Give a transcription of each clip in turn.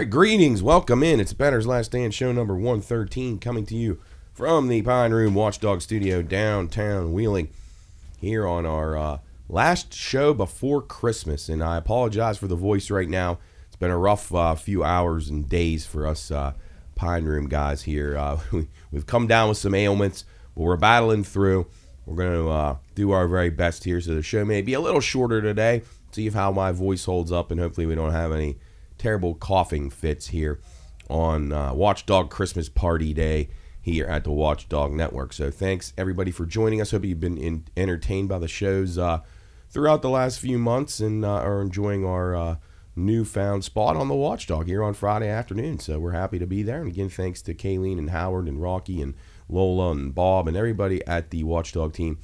right, greetings. Welcome in. It's Bettor's Last Stand, show number 113, coming to you from the Pine Room Watchdog Studio, downtown Wheeling, here on our last show before Christmas. And I apologize for the voice right now. It's been a rough few hours and days for us Pine Room guys here. We've come down with some ailments, but we're battling through. We're going to do our very best here, so the show may be a little shorter today. See how my voice holds up, and hopefully we don't have any terrible coughing fits here on Watchdog Christmas Party Day here at the Watchdog Network. So thanks everybody for joining us. Hope you've been entertained by the shows throughout the last few months and are enjoying our newfound spot on the Watchdog here on Friday afternoon. So we're happy to be there. And again, thanks to Kayleen and Howard and Rocky and Lola and Bob and everybody at the Watchdog team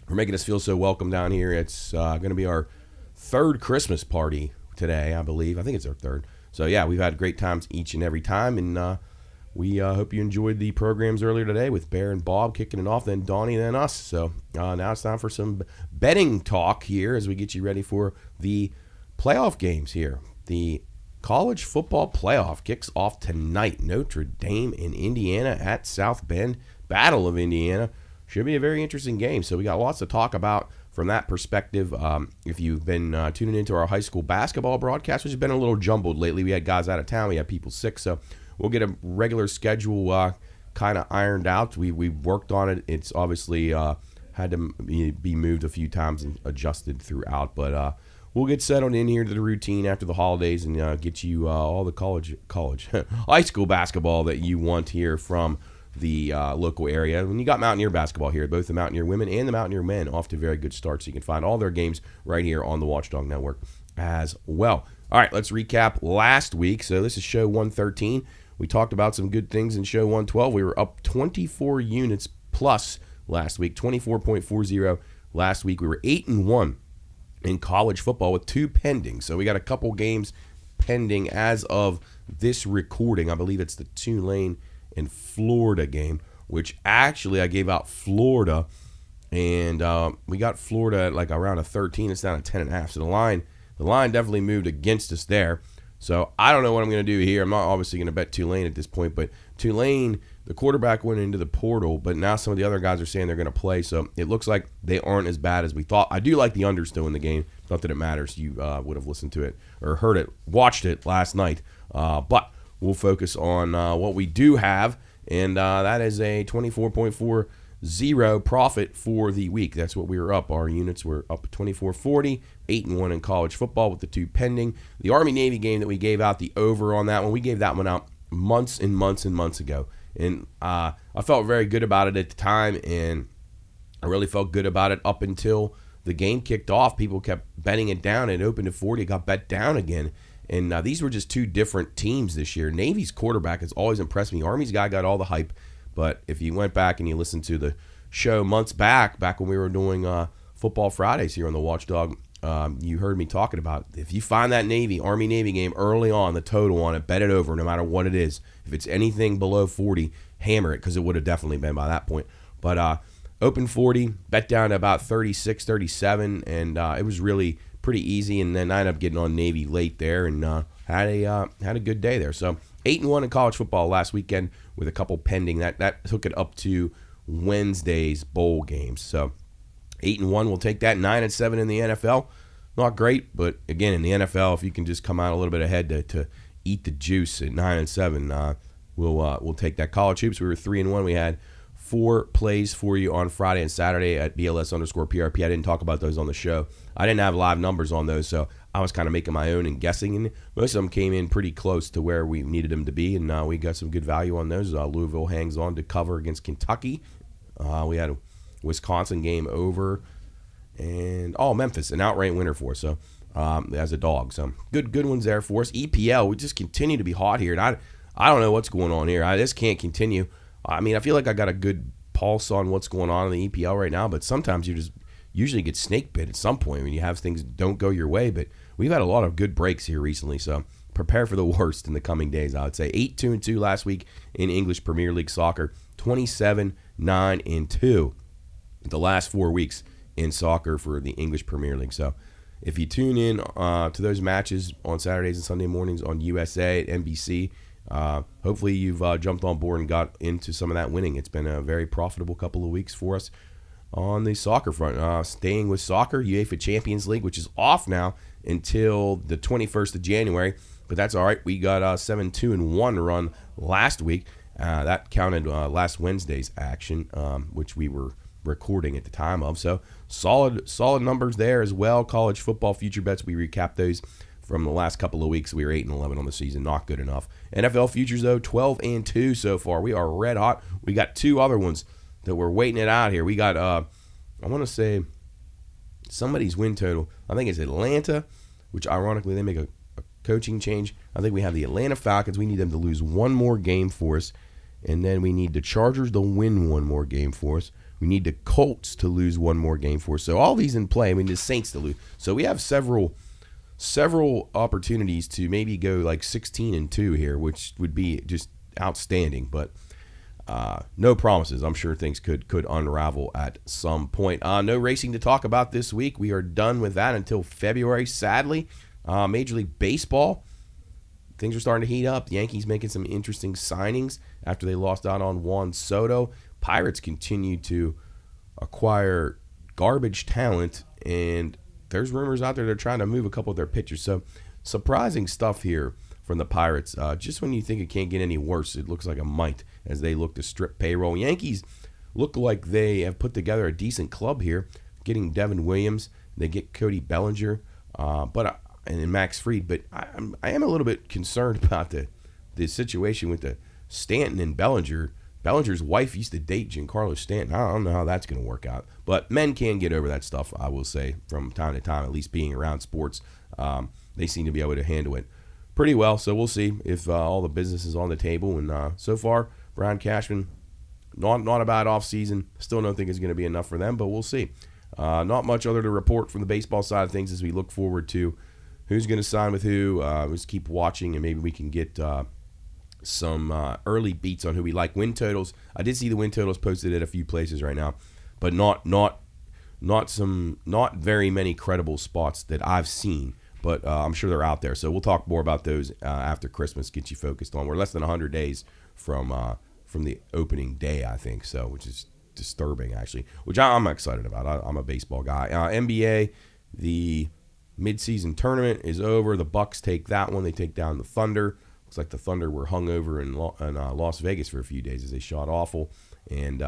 for making us feel so welcome down here. It's going to be our third Christmas party today, I believe. I think it's our third. So yeah, we've had great times each and every time, and we hope you enjoyed the programs earlier today with Bear and Bob kicking it off, then Donnie, then us. So now it's time for some betting talk here as we get you ready for the playoff games here. The college football playoff kicks off tonight. Notre Dame and Indiana at South Bend. Battle of Indiana. Should be a very interesting game. So we got lots to talk about from that perspective. If you've been tuning into our high school basketball broadcast, which has been a little jumbled lately. We had guys out of town. We had people sick. So we'll get a regular schedule kind of ironed out. We worked on it. It's obviously had to be moved a few times and adjusted throughout. But we'll get settled in here to the routine after the holidays and get you all the college high school basketball that you want here from the local area. When you got Mountaineer basketball here, both the Mountaineer women and the Mountaineer men off to very good starts. So you can find all their games right here on the Watchdog Network as well. All right, let's recap last week. So this is show 113. We talked about some good things in show 112. We were up 24 units plus last week, 24.40 last week. We were 8-1 in college football with 2 pending. So we got a couple games pending as of this recording. I believe it's the Tulane and Florida game, which actually I gave out Florida, and we got Florida at like around a 13. It's down at 10.5. So the line definitely moved against us there. So I don't know what I'm going to do here. I'm not obviously going to bet Tulane at this point, but Tulane, the quarterback went into the portal, but now some of the other guys are saying they're going to play. So it looks like they aren't as bad as we thought. I do like the under still in the game. Not that it matters. You would have listened to it or heard it, watched it last night. But we'll focus on what we do have, and that is a 24.40 profit for the week. That's what we were up. Our units were up 24.40, 8-1 in college football with the 2 pending. The Army-Navy game that we gave out, the over on that one, we gave that one out months and months and months ago. And I felt very good about it at the time, and I really felt good about it up until the game kicked off. People kept betting it down. It opened at 40, it got bet down again. And these were just 2 different teams this year. Navy's quarterback has always impressed me. Army's guy got all the hype. But if you went back and you listened to the show months back when we were doing Football Fridays here on the Watchdog, you heard me talking about it. If you find that Army-Navy game early on, the total on it, bet it over no matter what it is. If it's anything below 40, hammer it, because it would have definitely been by that point. But open 40, bet down to about 36, 37, and it was really pretty easy, and then I ended up getting on Navy late there and had a good day there. So 8-1 in college football last weekend with a couple pending. That took it up to Wednesday's bowl games. So 8-1, we'll take that. 9-7 in the NFL. Not great, but again, in the NFL, if you can just come out a little bit ahead to eat the juice at 9-7, we'll take that. College hoops, we were 3-1. We had 4 plays for you on Friday and Saturday at BLS_PRP. I didn't talk about those on the show. I didn't have live numbers on those, so I was kind of making my own and guessing. And most of them came in pretty close to where we needed them to be, and we got some good value on those. Louisville hangs on to cover against Kentucky. We had a Wisconsin game over, and Memphis, an outright winner for us. So as a dog, so good ones there for us. EPL, we just continue to be hot here, and I don't know what's going on here. I just can't continue. I mean, I feel like I got a good pulse on what's going on in the EPL right now, but sometimes you just usually get snake bit at some point when you have things don't go your way. But we've had a lot of good breaks here recently, so prepare for the worst in the coming days, I would say. 8-2 last week in English Premier League soccer, 27-9-2 the last 4 weeks in soccer for the English Premier League. So if you tune in to those matches on Saturdays and Sunday mornings on USA at NBC, hopefully you've jumped on board and got into some of that winning. It's been a very profitable couple of weeks for us on the soccer front. Staying with soccer, UEFA Champions League, which is off now until the 21st of January, but that's all right. We got a 7-2-1 run last week. That counted last Wednesday's action, which we were recording at the time of. So solid numbers there as well. College football future bets, we recapped those from the last couple of weeks. We were 8-11 on the season, not good enough. NFL futures though, 12-2 so far. We are red hot. We got two other ones that we're waiting it out here. We got I want to say somebody's win total. I think it's Atlanta, which ironically they make a coaching change. I think we have the Atlanta Falcons. We need them to lose one more game for us. And then we need the Chargers to win one more game for us. We need the Colts to lose one more game for us. So all these in play. I mean, the Saints to lose. So we have several opportunities to maybe go like 16-2 here, which would be just outstanding. But no promises. I'm sure things could unravel at some point. No racing to talk about this week. We are done with that until February, sadly. Major League Baseball, things are starting to heat up. The Yankees making some interesting signings after they lost out on Juan Soto. Pirates continue to acquire garbage talent, and there's rumors out there they're trying to move a couple of their pitchers. So surprising stuff here from the Pirates. Just when you think it can't get any worse, it looks like it might as they look to strip payroll. Yankees look like they have put together a decent club here, getting Devin Williams. They get Cody Bellinger, and Max Fried. But I am a little bit concerned about the situation with the Stanton and Bellinger. Bellinger's wife used to date Giancarlo Stanton. I don't know how that's going to work out. But men can get over that stuff, I will say, from time to time, at least being around sports. They seem to be able to handle it pretty well. So we'll see if all the business is on the table. And so far, Brian Cashman, not a bad offseason. Still don't think it's going to be enough for them, but we'll see. Not much other to report from the baseball side of things as we look forward to who's going to sign with who. Just keep watching, and maybe we can get some early beats on who we like. Win totals. I did see the win totals posted at a few places right now, but not very many credible spots that I've seen. But I'm sure they're out there. So we'll talk more about those after Christmas. Get you focused on. We're less than 100 days from the opening day, I think. So, which is disturbing actually. Which I'm excited about. I'm a baseball guy. NBA, the midseason tournament is over. The Bucks take that one. They take down the Thunder. Looks like the Thunder were hung over in Las Vegas for a few days as they shot awful. And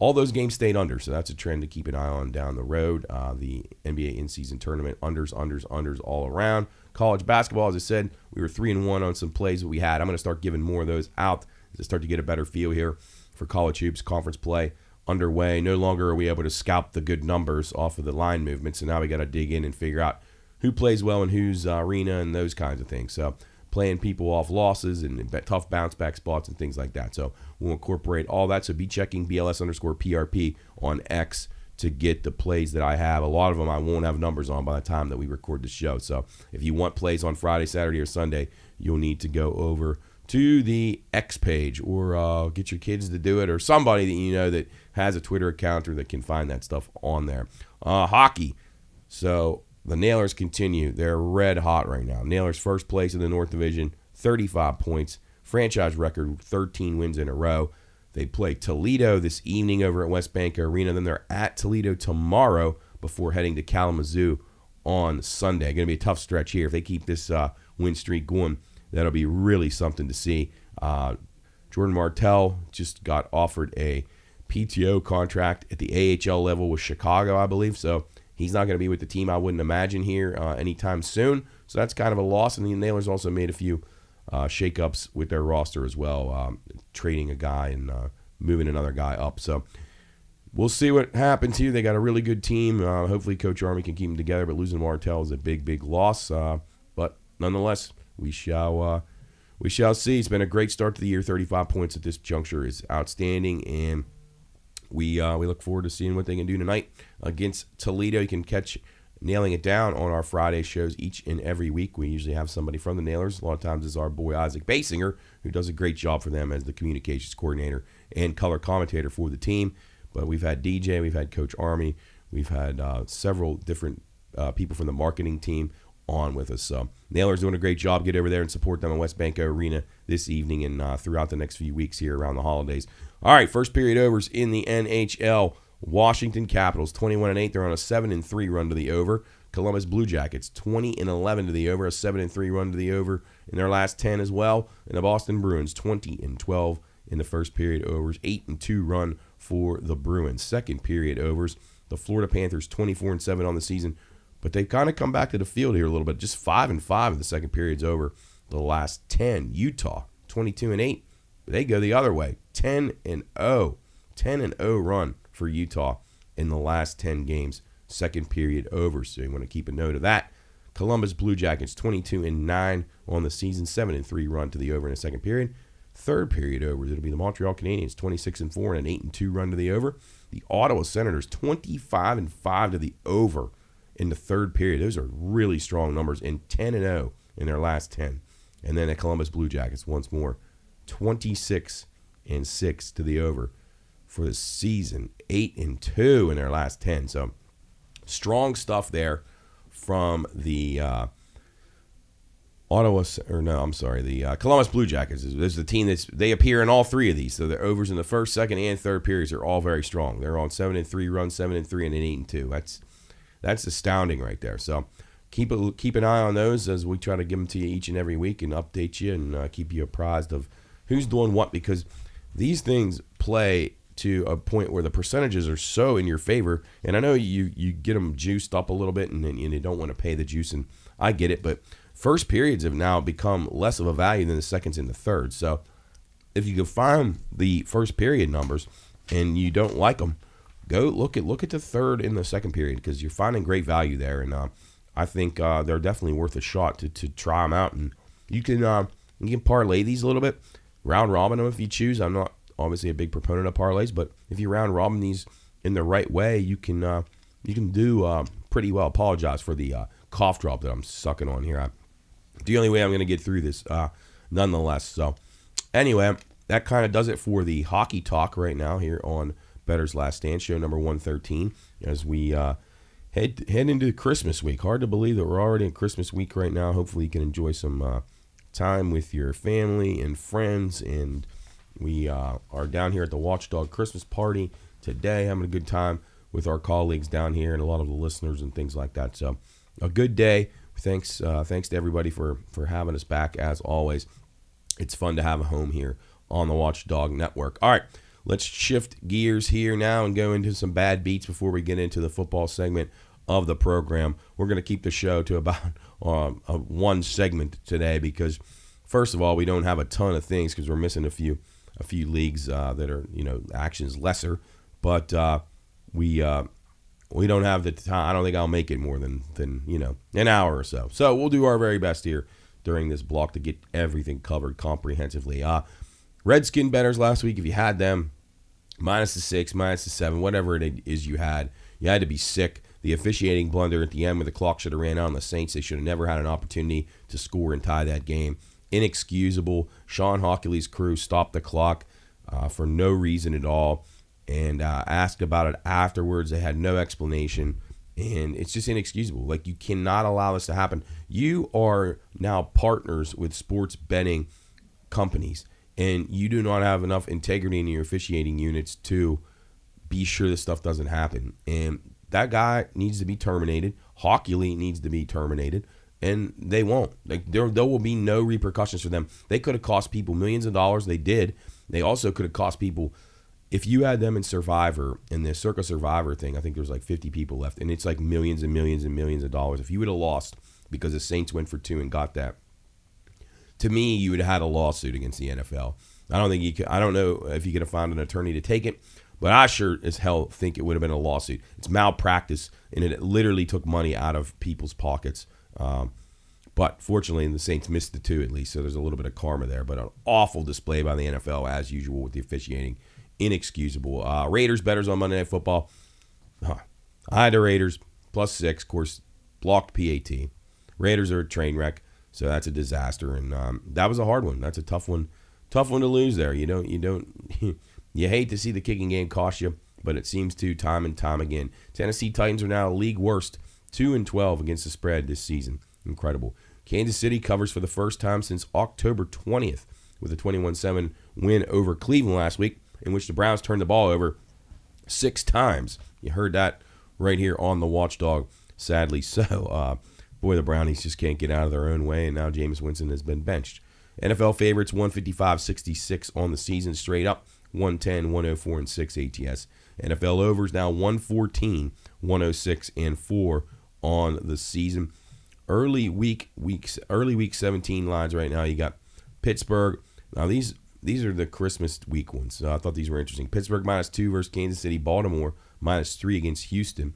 all those games stayed under, so that's a trend to keep an eye on down the road. The NBA in-season tournament, unders all around. College basketball, as I said, we were 3-1 on some plays that we had. I'm going to start giving more of those out as I start to get a better feel here for college hoops. Conference play underway. No longer are we able to scalp the good numbers off of the line movement, so now we got to dig in and figure out who plays well in whose arena and those kinds of things. So playing people off losses and tough bounce back spots and things like that. So we'll incorporate all that. So be checking BLS_PRP on X to get the plays that I have. A lot of them I won't have numbers on by the time that we record the show. So if you want plays on Friday, Saturday, or Sunday, you'll need to go over to the X page or get your kids to do it, or somebody that you know that has a Twitter account or that can find that stuff on there. Hockey. So the Nailers continue. They're red hot right now. Nailers first place in the North Division, 35 points. Franchise record, 13 wins in a row. They play Toledo this evening over at West Bank Arena. Then they're at Toledo tomorrow before heading to Kalamazoo on Sunday. Going to be a tough stretch here. If they keep this win streak going, that'll be really something to see. Jordan Martell just got offered a PTO contract at the AHL level with Chicago, I believe. So he's not going to be with the team, I wouldn't imagine, here anytime soon. So that's kind of a loss. And the Nailers also made a few shakeups with their roster as well, trading a guy and moving another guy up. So we'll see what happens here. They got a really good team. Hopefully Coach Army can keep them together, but losing Martell is a big, big loss. But nonetheless, we shall see. It's been a great start to the year. 35 points at this juncture is outstanding, and we look forward to seeing what they can do tonight against Toledo. You can catch Nailing It Down on our Friday shows each and every week. We usually have somebody from the Nailers. A lot of times it's our boy Isaac Basinger, who does a great job for them as the communications coordinator and color commentator for the team. But we've had DJ, we've had Coach Army, we've had several different people from the marketing team on with us. So Nailers doing a great job. Get over there and support them in West Banco Arena this evening and throughout the next few weeks here around the holidays. All right, first period overs in the NHL. Washington Capitals 21-8. They're on a 7-3 run to the over. Columbus Blue Jackets 20-11 to the over, a 7-3 run to the over in their last 10 as well. And the Boston Bruins 20-12 in the first period overs, 8-2 run for the Bruins. Second period overs, the Florida Panthers 24-7 on the season, but they've kind of come back to the field here a little bit. Just 5-5 in the second period's over the last 10. Utah 22-8. They go the other way, 10-0. 10-0 run for Utah in the last 10 games. Second period over, so you want to keep a note of that. Columbus Blue Jackets 22-9 on the season, 7-3 run to the over in the second period. Third period overs, it'll be the Montreal Canadiens 26-4 and an 8-2 run to the over. The Ottawa Senators 25-5 to the over in the third period. Those are really strong numbers, and 10-0 in their last 10. And then the Columbus Blue Jackets once more 26-6 to the over for the season, 8-2 in their last 10. So strong stuff there from the the Columbus Blue Jackets. There's the team they appear in all three of these. So their overs in the first, second, and third periods are all very strong. They're on 7-3 run, 7-3, and an 8-2. That's astounding right there. So keep an eye on those as we try to give them to you each and every week and update you and keep you apprised of who's doing what, because these things play to a point where the percentages are so in your favor. And I know you get them juiced up a little bit and you don't want to pay the juice, and I get it, but first periods have now become less of a value than the seconds and the thirds. So if you can find the first period numbers and you don't like them, go look at the third and the second period, because you're finding great value there. And I think they're definitely worth a shot to try them out. And you can parlay these a little bit, round robin them if you choose. I'm not obviously a big proponent of parlays, but if you round robin these in the right way, you can do pretty well. Apologize for the cough drop that I'm sucking on here. The only way I'm going to get through this, nonetheless. So anyway, that kind of does it for the hockey talk right now here on Bettor's Last Stand, show number 113, as we head into Christmas week. Hard to believe that we're already in Christmas week right now. Hopefully you can enjoy some time with your family and friends, and we are down here at the Watchdog Christmas party today, having a good time with our colleagues down here and a lot of the listeners and things like that. So a good day. Thanks to everybody for having us back as always. It's fun to have a home here on the Watchdog Network. All right, let's shift gears here now and go into some bad beats before we get into the football segment of the program. We're going to keep the show to about one segment today because, first of all, we don't have a ton of things because we're missing a few leagues that are, actions lesser, but we don't have the time. I don't think I'll make it more than an hour or so. So we'll do our very best here during this block to get everything covered comprehensively. Redskin bettors last week, if you had them, -6, -7, whatever it is you had to be sick. The officiating blunder at the end where the clock should have ran out on the Saints. They should have never had an opportunity to score and tie that game. Inexcusable. Sean Hockley's crew stopped the clock for no reason at all and asked about it afterwards. They had no explanation, and it's just inexcusable. Like, you cannot allow this to happen. You are now partners with sports betting companies, and you do not have enough integrity in your officiating units to be sure this stuff doesn't happen. And that guy needs to be terminated. Hockley needs to be terminated. And they won't. Like, there will be no repercussions for them. They could have cost people millions of dollars. They did. They also could have cost people, if you had them in Survivor, in the Circa Survivor thing, I think there's like 50 people left, and it's like millions and millions and millions of dollars. If you would have lost because the Saints went for 2 and got that, to me, you would have had a lawsuit against the NFL. I don't know if you could have found an attorney to take it, but I sure as hell think it would have been a lawsuit. It's malpractice, and it literally took money out of people's pockets. But fortunately, the Saints missed the 2 at least, so there's a little bit of karma there. But an awful display by the NFL, as usual, with the officiating. Inexcusable. Raiders bettors on Monday Night Football. I had the Raiders, +6, of course, blocked PAT. Raiders are a train wreck, so that's a disaster. And that was a hard one. That's a tough one to lose there. You hate to see the kicking game cost you, but it seems to time and time again. Tennessee Titans are now league worst, 2-12 against the spread this season. Incredible. Kansas City covers for the first time since October 20th with a 21-7 win over Cleveland last week, in which the Browns turned the ball over 6 times. You heard that right here on the Watchdog, sadly so. Boy, the Brownies just can't get out of their own way, and now Jameis Winston has been benched. NFL favorites 155-66 on the season straight up, 110, 104, and 6 ATS. NFL overs now 114, 106, and 4 on the season. Early week 17 lines right now. You got Pittsburgh. Now these are the Christmas week ones. So I thought these were interesting. Pittsburgh -2 versus Kansas City. Baltimore -3 against Houston.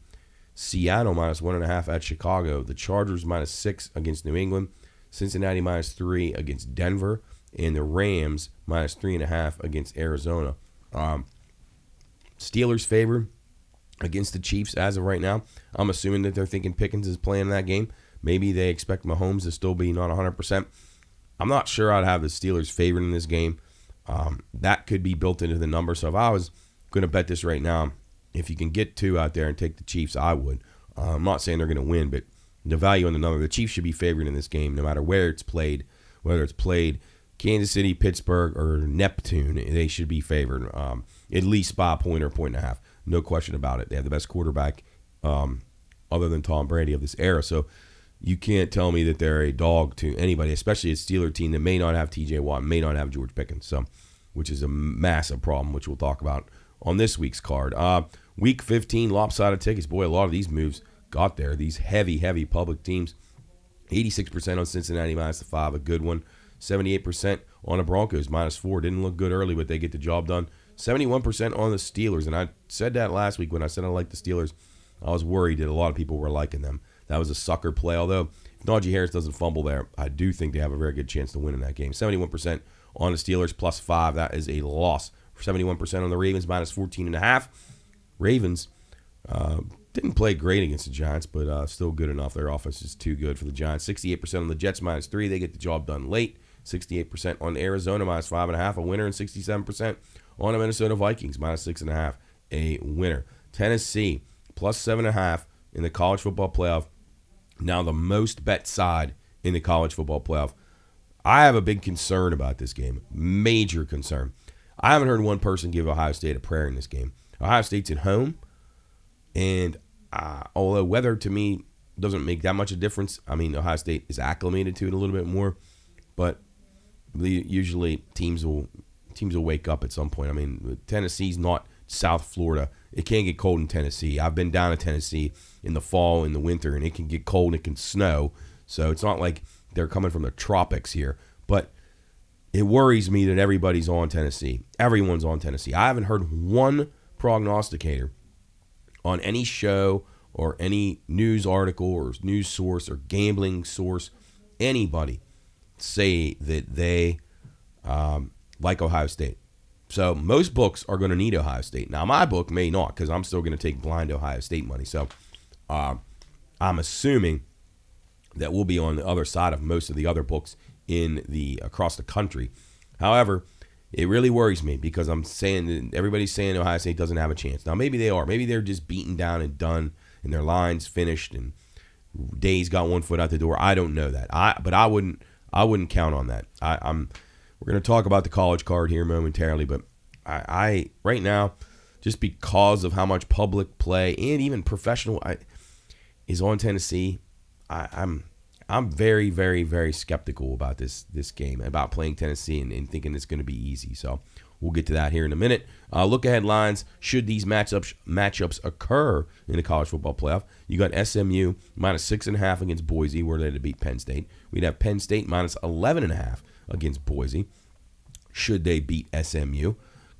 Seattle -1.5 at Chicago. The Chargers -6 against New England. Cincinnati -3 against Denver. And the Rams -3.5 against Arizona. Steelers favor against the Chiefs as of right now. I'm assuming that they're thinking Pickens is playing that game. Maybe they expect Mahomes to still be not 100%. I'm not sure I'd have the Steelers favored in this game. That could be built into the number. So if I was going to bet this right now, if you can get 2 out there and take the Chiefs, I would. I'm not saying they're going to win, but the value on the number, the Chiefs should be favored in this game no matter where it's played, whether it's played Kansas City, Pittsburgh, or Neptune. They should be favored at least by a point or point and a half. No question about it. They have the best quarterback other than Tom Brady of this era. So you can't tell me that they're a dog to anybody, especially a Steeler team that may not have TJ Watt, may not have George Pickens, so which is a massive problem, which we'll talk about on this week's card. Week 15, lopsided tickets. Boy, a lot of these moves got there. These heavy public teams. 86% on Cincinnati -5, a good one. 78% on the Broncos -4. Didn't look good early, but they get the job done. 71% on the Steelers, and I said that last week when I said I liked the Steelers. I was worried that a lot of people were liking them. That was a sucker play, although if Najee Harris doesn't fumble there, I do think they have a very good chance to win in that game. 71% on the Steelers +5. That is a loss. 71% on the Ravens -14.5. Ravens didn't play great against the Giants, but still good enough. Their offense is too good for the Giants. 68% on the Jets -3. They get the job done late. 68% on Arizona -5.5, a winner, and 67% on the Minnesota Vikings -6.5, a winner. Tennessee +7.5 in the college football playoff. Now the most bet side in the college football playoff. I have a big concern about this game. Major concern. I haven't heard one person give Ohio State a prayer in this game. Ohio State's at home, and although weather to me doesn't make that much a difference, I mean, Ohio State is acclimated to it a little bit more, but usually teams will wake up at some point. I mean, Tennessee's not South Florida. It can get cold in Tennessee. I've been down to Tennessee in the fall, in the winter, and it can get cold and it can snow. So it's not like they're coming from the tropics here. But it worries me that everybody's on Tennessee. Everyone's on Tennessee. I haven't heard one prognosticator on any show or any news article or news source or gambling source, anybody, say that they like Ohio State. So most books are going to need Ohio State. Now, my book may not, because I'm still going to take blind Ohio State money. So I'm assuming that we'll be on the other side of most of the other books in the across the country. However, it really worries me because I'm saying that everybody's saying Ohio State doesn't have a chance. Now, maybe they are. Maybe they're just beaten down and done, and their line's finished, and Day's got one foot out the door. I don't know that. But I wouldn't count on that. We're going to talk about the college card here momentarily, but I right now, just because of how much public play and even professional is on Tennessee, I'm very, very, very skeptical about this game, about playing Tennessee and thinking it's going to be easy. So we'll get to that here in a minute. Look ahead lines, should these matchups occur in the college football playoff. You got SMU -6.5 against Boise, where they're to beat Penn State. We'd have Penn State -11.5 against Boise, should they beat SMU.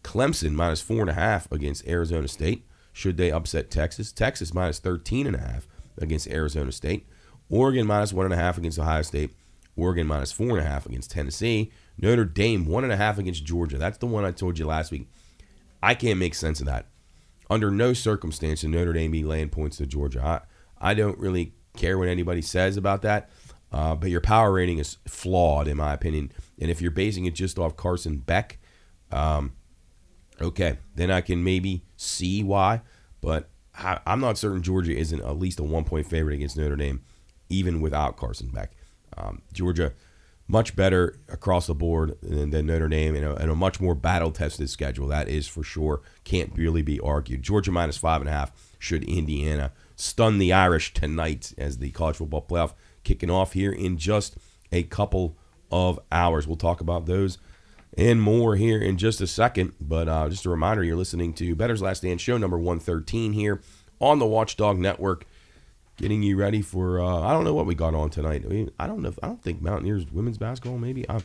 Clemson -4.5 against Arizona State, should they upset Texas. Texas -13.5 against Arizona State. Oregon -1.5 against Ohio State. Oregon -4.5 against Tennessee. Notre Dame 1.5 against Georgia. That's the one I told you last week. I can't make sense of that. Under no circumstance should Notre Dame be laying points to Georgia. I don't really care what anybody says about that. But your power rating is flawed, in my opinion. And if you're basing it just off Carson Beck, okay, then I can maybe see why. But I'm not certain Georgia isn't at least a 1-point favorite against Notre Dame, even without Carson Beck. Georgia, much better across the board than Notre Dame, and a much more battle-tested schedule. That is for sure. Can't really be argued. Georgia minus 5.5 should Indiana stun the Irish tonight as the college football playoff kicking off here in just a couple of hours. We'll talk about those and more here in just a second. But just a reminder, you're listening to Bettor's Last Stand, show number 113 here on the Watchdog Network, getting you ready for, I don't know what we got on tonight. I don't think Mountaineers women's basketball, maybe. I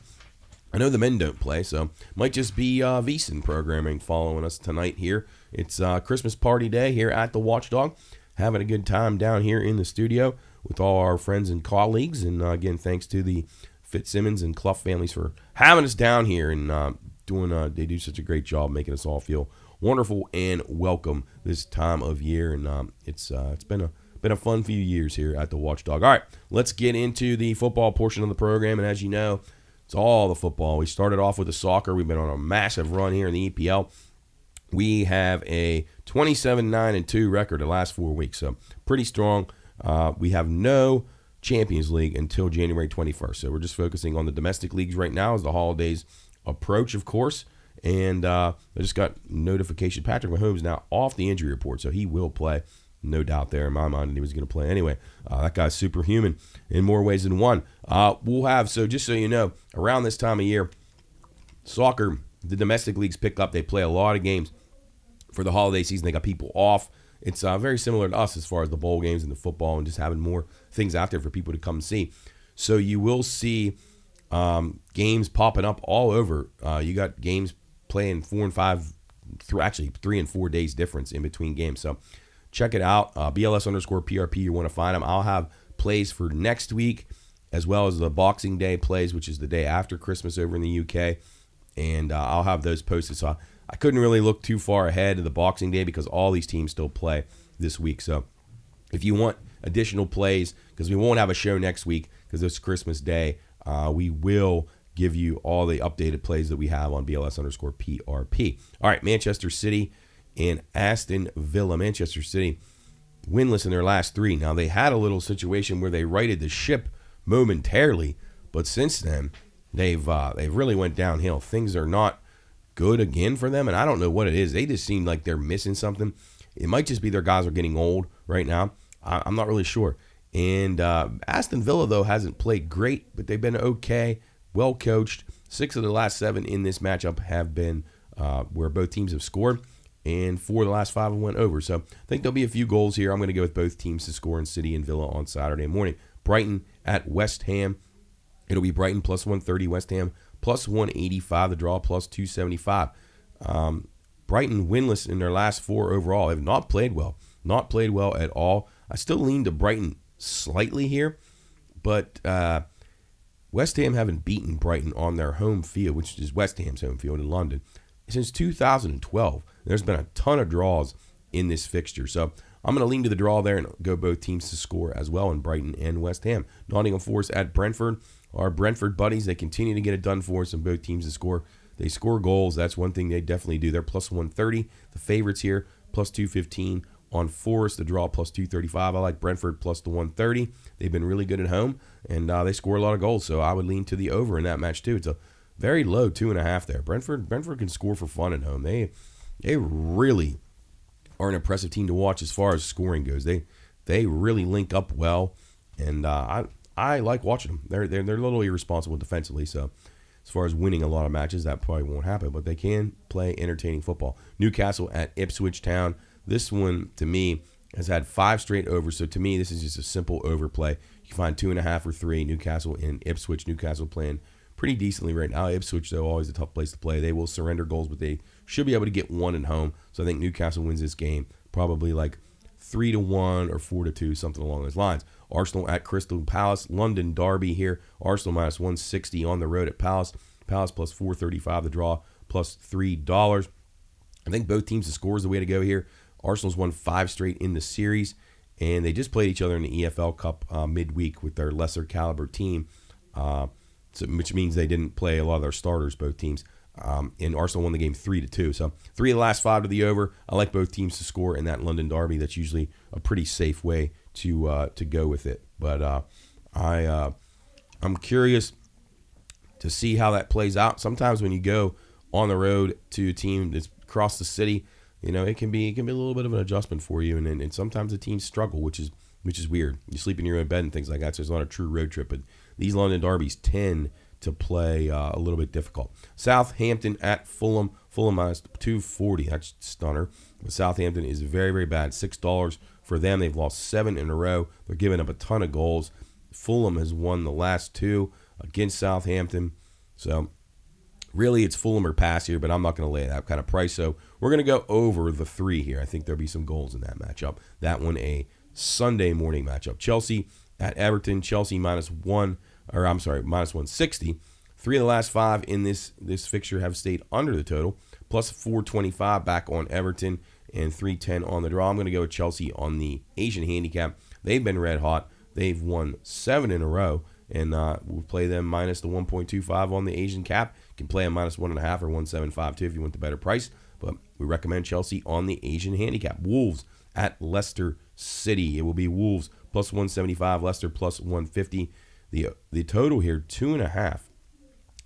know the men don't play, so might just be VEASAN programming following us tonight here. It's Christmas party day here at the Watchdog. Having a good time down here in the studio with all our friends and colleagues. And again, thanks to the Fitzsimmons and Clough families for having us down here and they do such a great job making us all feel wonderful and welcome this time of year. And it's been a fun few years here at the Watchdog. All right, let's get into the football portion of the program. And as you know, it's all the football. We started off with the soccer. We've been on a massive run here in the EPL. We have a 27-9-2 record the last 4 weeks, so pretty strong. We have no Champions League until January 21st, so we're just focusing on the domestic leagues right now as the holidays approach, of course. And I just got notification Patrick Mahomes now off the injury report, so he will play. No doubt there in my mind that he was going to play anyway. That guy's superhuman in more ways than one. We'll have, so just so you know, around this time of year, soccer, the domestic leagues pick up. They play a lot of games for the holiday season. They got people off. It's very similar to us as far as the bowl games and the football and just having more things out there for people to come see. So you will see games popping up all over. You got games playing 4 and 5, actually 3 and 4 days difference in between games. So check it out. BLS_PRP, you want to find them. I'll have plays for next week as well as the Boxing Day plays, which is the day after Christmas over in the UK. And I'll have those posted. So I couldn't really look too far ahead of the Boxing Day because all these teams still play this week. So if you want additional plays, because we won't have a show next week because it's Christmas Day, we will give you all the updated plays that we have on BLS_PRP. All right, Manchester City and Aston Villa. Manchester City winless in their last 3. Now, they had a little situation where they righted the ship momentarily, but since then, they've really went downhill. Things are not good again for them, and I don't know what it is. They just seem like they're missing something. It might just be their guys are getting old right now. I'm not really sure. And Aston Villa, though, hasn't played great, but they've been okay, well coached. 6 of the last 7 in this matchup have been where both teams have scored, and 4 of the last 5 have went over. So I think there'll be a few goals here. I'm going to go with both teams to score in City and Villa on Saturday morning. Brighton at West Ham. It'll be Brighton plus 130, West Ham plus 185, the draw plus 275. Brighton winless in their last 4 overall. Have not played well. Not played well at all. I still lean to Brighton slightly here, but West Ham haven't beaten Brighton on their home field, which is West Ham's home field in London, since 2012. There's been a ton of draws in this fixture. So I'm going to lean to the draw there and go both teams to score as well in Brighton and West Ham. Nottingham Forest at Brentford. Our Brentford buddies, they continue to get it done for us and both teams to score. They score goals. That's one thing they definitely do. They're plus 130. The favorites here, plus 215 on Forest. The draw, plus 235. I like Brentford plus the 130. They've been really good at home, and they score a lot of goals. So I would lean to the over in that match too. It's a very low 2.5 there. Brentford can score for fun at home. They really are an impressive team to watch as far as scoring goes. They really link up well, and I like watching them. They're a little irresponsible defensively, so as far as winning a lot of matches, that probably won't happen, but they can play entertaining football. Newcastle at Ipswich Town. This one, to me, has had 5 straight overs, so to me, this is just a simple overplay. You can find 2.5 or 3. Newcastle and Ipswich. Newcastle playing pretty decently right now. Ipswich, though, always a tough place to play. They will surrender goals, but they should be able to get 1 at home, so I think Newcastle wins this game, probably like 3-1 or 4-2, something along those lines. Arsenal at Crystal Palace. London derby here. Arsenal minus 160 on the road at Palace. Palace plus 435. The draw plus $3. I think both teams to score is the way to go here. Arsenal's won 5 straight in the series, and they just played each other in the EFL Cup midweek with their lesser caliber team, which means they didn't play a lot of their starters, both teams. And Arsenal won the game 3-2. So 3 of the last 5 to the over. I like both teams to score in that London derby. That's usually a pretty safe way to go with it. But I'm curious to see how that plays out. Sometimes when you go on the road to a team that's across the city, it can be a little bit of an adjustment for you, and sometimes the teams struggle, which is weird. You sleep in your own bed and things like that, so it's not a true road trip. But these London derbies tend to play a little bit difficult. Southampton at Fulham. Fulham minus 240. That's stunner. But Southampton is very, very bad. $6 for them. They've lost 7 in a row. They're giving up a ton of goals. Fulham has won the last 2 against Southampton. So really, it's Fulham or pass here, but I'm not going to lay that kind of price. So we're going to go over the 3 here. I think there'll be some goals in that matchup. That one, a Sunday morning matchup. Chelsea at Everton. Chelsea minus 160. 3 of the last 5 in this fixture have stayed under the total. Plus 425 back on Everton and 310 on the draw. I'm going to go with Chelsea on the Asian handicap. They've been red hot. They've won 7 in a row. And we'll play them minus the 1.25 on the Asian cap. You can play them minus 1.5 or 1.75 too if you want the better price. But we recommend Chelsea on the Asian handicap. Wolves at Leicester City. It will be Wolves plus 175, Leicester plus 150. The total here, 2.5. I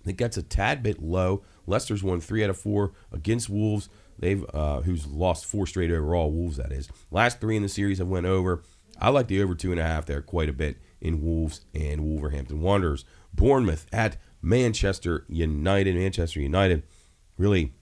think that's a tad bit low. Leicester's won 3 out of 4 against Wolves. They've who's lost 4 straight overall. Wolves, that is. Last 3 in the series have went over. I like the over 2.5 there quite a bit in Wolves and Wolverhampton Wanderers. Bournemouth at Manchester United. Manchester United really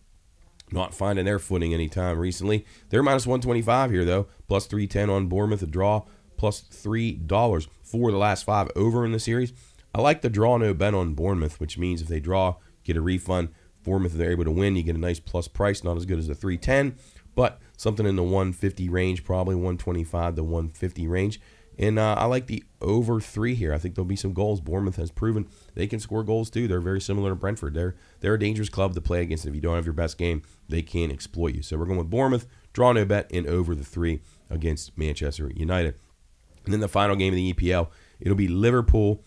not finding their footing anytime recently. They're minus 125 here, though. Plus 310 on Bournemouth, a draw. Plus $3 for the last 5 over in the series. I like the draw no bet on Bournemouth, which means if they draw, get a refund. Bournemouth, if they're able to win, you get a nice plus price. Not as good as the 310, but something in the 150 range, probably 125 to 150 range. And I like the over 3 here. I think there'll be some goals. Bournemouth has proven they can score goals too. They're very similar to Brentford. They're a dangerous club to play against. If you don't have your best game, they can exploit you. So we're going with Bournemouth, draw no bet, and over the 3 against Manchester United. And then the final game of the EPL, it'll be Liverpool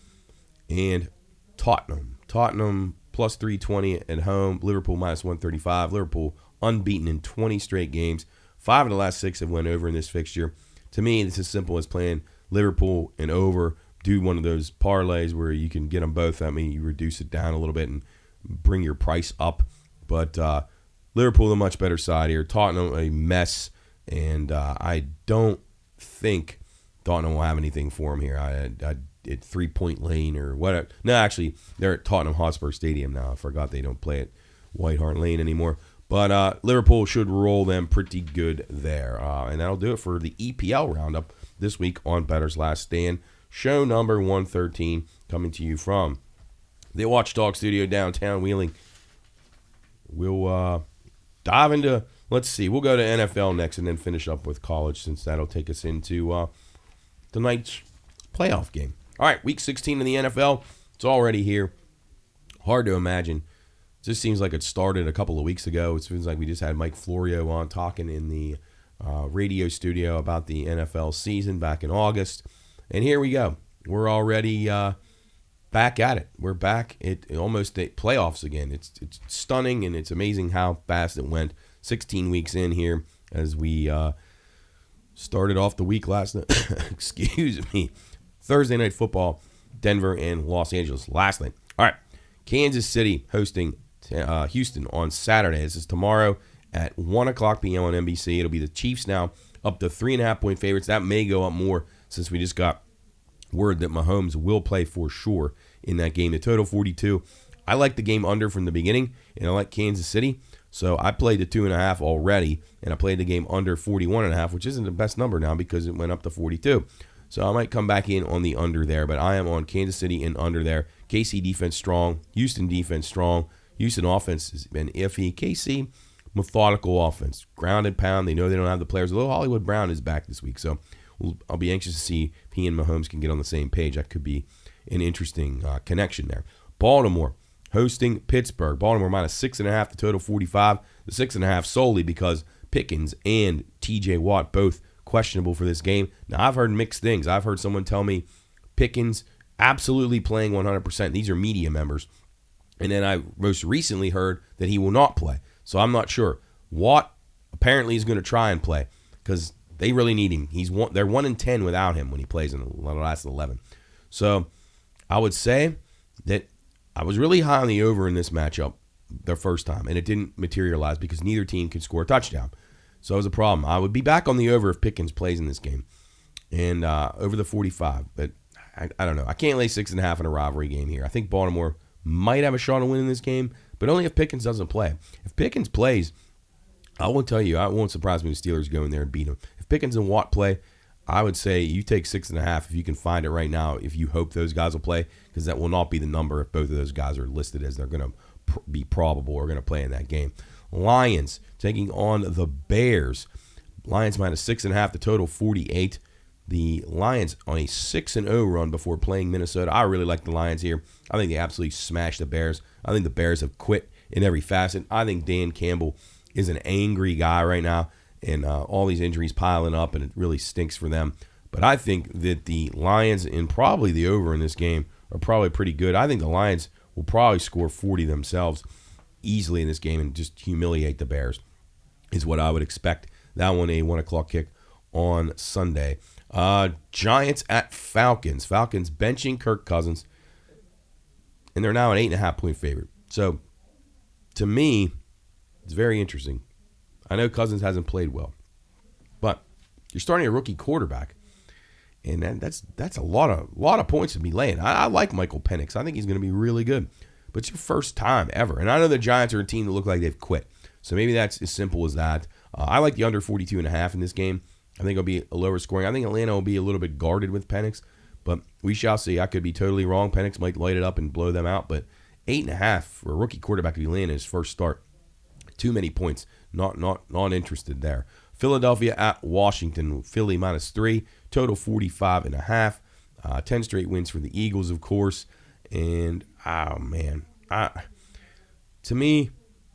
and Tottenham. Tottenham plus 320 at home. Liverpool minus 135. Liverpool unbeaten in 20 straight games. 5 of the last 6 have went over in this fixture. To me, it's as simple as playing Liverpool and over. Do one of those parlays where you can get them both. I mean, you reduce it down a little bit and bring your price up. But Liverpool, a much better side here. Tottenham, a mess. And I don't think Tottenham will have anything for them here. At 3-point lane or whatever. No, actually, they're at Tottenham Hotspur Stadium now. I forgot they don't play at White Hart Lane anymore. But Liverpool should roll them pretty good there. And that'll do it for the EPL roundup this week on Bettor's Last Stand. Show number 113 coming to you from the Watchdog Studio downtown Wheeling. We'll dive into, let's see, we'll go to NFL next and then finish up with college since that'll take us into tonight's playoff game. All right, week 16 in the NFL. It's already here. Hard to imagine. It just seems like it started a couple of weeks ago. It seems like we just had Mike Florio on talking in the radio studio about the NFL season back in August. And here we go. We're already back at it. We're back at almost at playoffs again. It's stunning, and it's amazing how fast it went. 16 weeks in here as we started off the week last night. Excuse me. Thursday Night Football, Denver and Los Angeles last night. All right, Kansas City hosting Houston on Saturday. This is tomorrow at 1 o'clock p.m. on NBC. It'll be the Chiefs now up to 3.5-point favorites. That may go up more since we just got word that Mahomes will play for sure in that game. The total 42. I like the game under from the beginning, and I like Kansas City. So I played the 2.5 already, and I played the game under 41.5, which isn't the best number now because it went up to 42. So I might come back in on the under there, but I am on Kansas City and under there. KC defense strong. Houston defense strong. Houston offense has been iffy. KC, methodical offense. Ground and pound. They know they don't have the players. Although Hollywood Brown is back this week, so I'll be anxious to see if he and Mahomes can get on the same page. That could be an interesting connection there. Baltimore hosting Pittsburgh. Baltimore minus 6.5, the total 45. The 6.5 solely because Pickens and TJ Watt both questionable for this game. Now, I've heard mixed things. I've heard someone tell me Pickens absolutely playing 100%. These are media members. And then I most recently heard that he will not play. So I'm not sure. Watt apparently is going to try and play because they really need him. They're 1-10 without him when he plays in the last 11. So I would say that I was really high on the over in this matchup their first time, and it didn't materialize because neither team could score a touchdown. So it was a problem. I would be back on the over if Pickens plays in this game and over the 45. But I don't know. I can't lay 6.5 in a rivalry game here. I think Baltimore might have a shot at winning this game, but only if Pickens doesn't play. If Pickens plays, I will tell you, it won't surprise me if the Steelers go in there and beat them. If Pickens and Watt play, I would say you take 6.5 if you can find it right now, if you hope those guys will play, because that will not be the number if both of those guys are listed as they're going to be probable or going to play in that game. Lions taking on the Bears. Lions minus 6.5, the total 48. The Lions on a 6-0 run before playing Minnesota. I really like the Lions here. I think they absolutely smashed the Bears. I think the Bears have quit in every facet. I think Dan Campbell is an angry guy right now, and all these injuries piling up, and it really stinks for them. But I think that the Lions and probably the over in this game are probably pretty good. I think the Lions will probably score 40 themselves easily in this game and just humiliate the Bears is what I would expect. That one, a 1 o'clock kick on Sunday. Giants at Falcons. Falcons benching Kirk Cousins, and they're now an 8.5-point favorite. So, to me, it's very interesting. I know Cousins hasn't played well, but you're starting a rookie quarterback, and that's a lot of points to be laying. I like Michael Penix. I think he's going to be really good, but it's your first time ever. And I know the Giants are a team that look like they've quit, so maybe that's as simple as that. I like the under 42.5 in this game. I think it'll be a lower scoring. I think Atlanta will be a little bit guarded with Penix, but we shall see. I could be totally wrong. Penix might light it up and blow them out, but 8.5 for a rookie quarterback to be laying in his first start. Too many points. Not interested there. Philadelphia at Washington. Philly minus 3. Total 45.5. 10 straight wins for the Eagles, of course. And, oh, man. To me,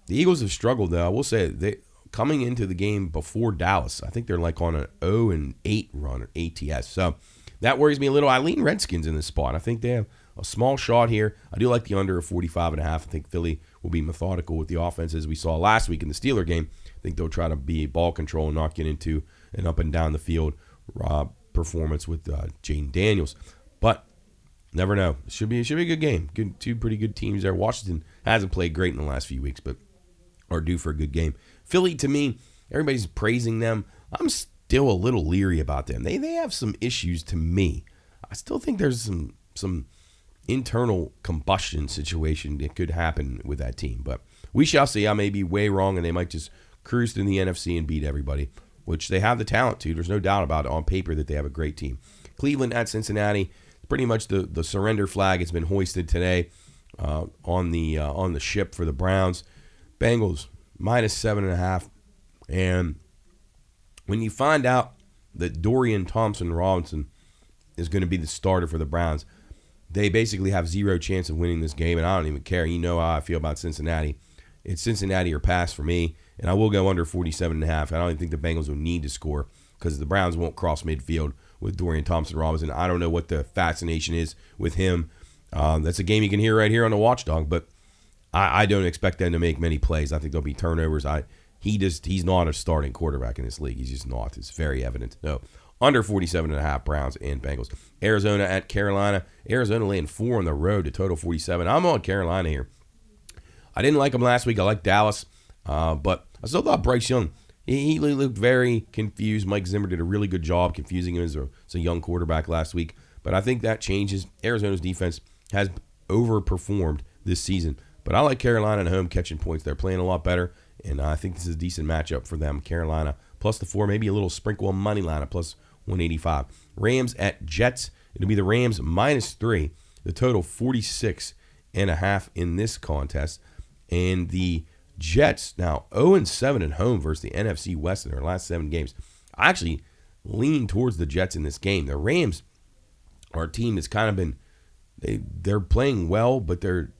the Eagles have struggled, though. I will say, they coming into the game before Dallas, I think they're like on an 0-8 run or ATS. So that worries me a little. I lean Redskins in this spot. I think they have a small shot here. I do like the under of 45.5. I think Philly will be methodical with the offense as we saw last week in the Steeler game. I think they'll try to be ball control and not get into an up and down the field performance with Jaden Daniels. But never know. It should be a good game. Two pretty good teams there. Washington hasn't played great in the last few weeks, but are due for a good game. Philly, to me, everybody's praising them. I'm still a little leery about them. They have some issues to me. I still think there's some internal combustion situation that could happen with that team. But we shall see. I may be way wrong, and they might just cruise through the NFC and beat everybody, which they have the talent to. There's no doubt about it on paper that they have a great team. Cleveland at Cincinnati. Pretty much the surrender flag has been hoisted today on the ship for the Browns. Bengals minus 7.5. And when you find out that Dorian Thompson-Robinson is going to be the starter for the Browns, they basically have zero chance of winning this game, and I don't even care. You know how I feel about Cincinnati. It's Cincinnati or pass for me, and I will go under 47.5. I don't even think the Bengals will need to score because the Browns won't cross midfield with Dorian Thompson-Robinson. I don't know what the fascination is with him. That's a game you can hear right here on the Watchdog, but I don't expect them to make many plays. I think there'll be turnovers. He's not a starting quarterback in this league. He's just not. It's very evident. No. Under 47.5, Browns and Bengals. Arizona at Carolina. Arizona laying 4 on the road to total 47. I'm on Carolina here. I didn't like him last week. I like Dallas. But I still thought Bryce Young, he looked very confused. Mike Zimmer did a really good job confusing him as a young quarterback last week. But I think that changes. Arizona's defense has overperformed this season. But I like Carolina at home catching points. They're playing a lot better, and I think this is a decent matchup for them. Carolina plus the 4, maybe a little sprinkle on money line at plus 185. Rams at Jets. It'll be the Rams minus 3. The total 46.5 in this contest. And the Jets now 0-7 at home versus the NFC West in their last 7 games. I actually lean towards the Jets in this game. The Rams are a team that's kind of been they're playing well, but they're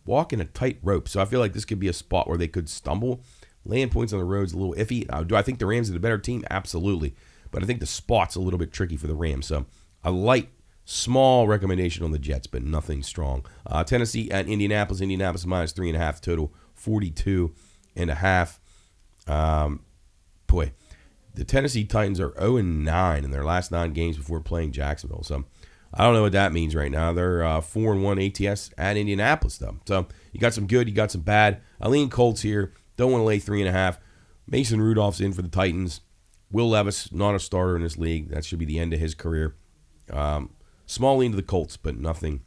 walking a tight rope. So I feel like this could be a spot where they could stumble. Laying points on the road is a little iffy. Do I think the Rams are the better team? Absolutely. But I think the spot's a little bit tricky for the Rams. So I like Small recommendation on the Jets, but nothing strong. Tennessee at Indianapolis. Indianapolis minus 3.5. Total 42.5. Boy, the Tennessee Titans are 0-9 in their last 9 games before playing Jacksonville. So I don't know what that means right now. They're 4-1 ATS at Indianapolis, though. So you got some good, you got some bad. I lean Colts here. Don't want to lay 3.5. Mason Rudolph's in for the Titans. Will Levis, not a starter in this league. That should be the end of his career. Small lean to the Colts, but nothing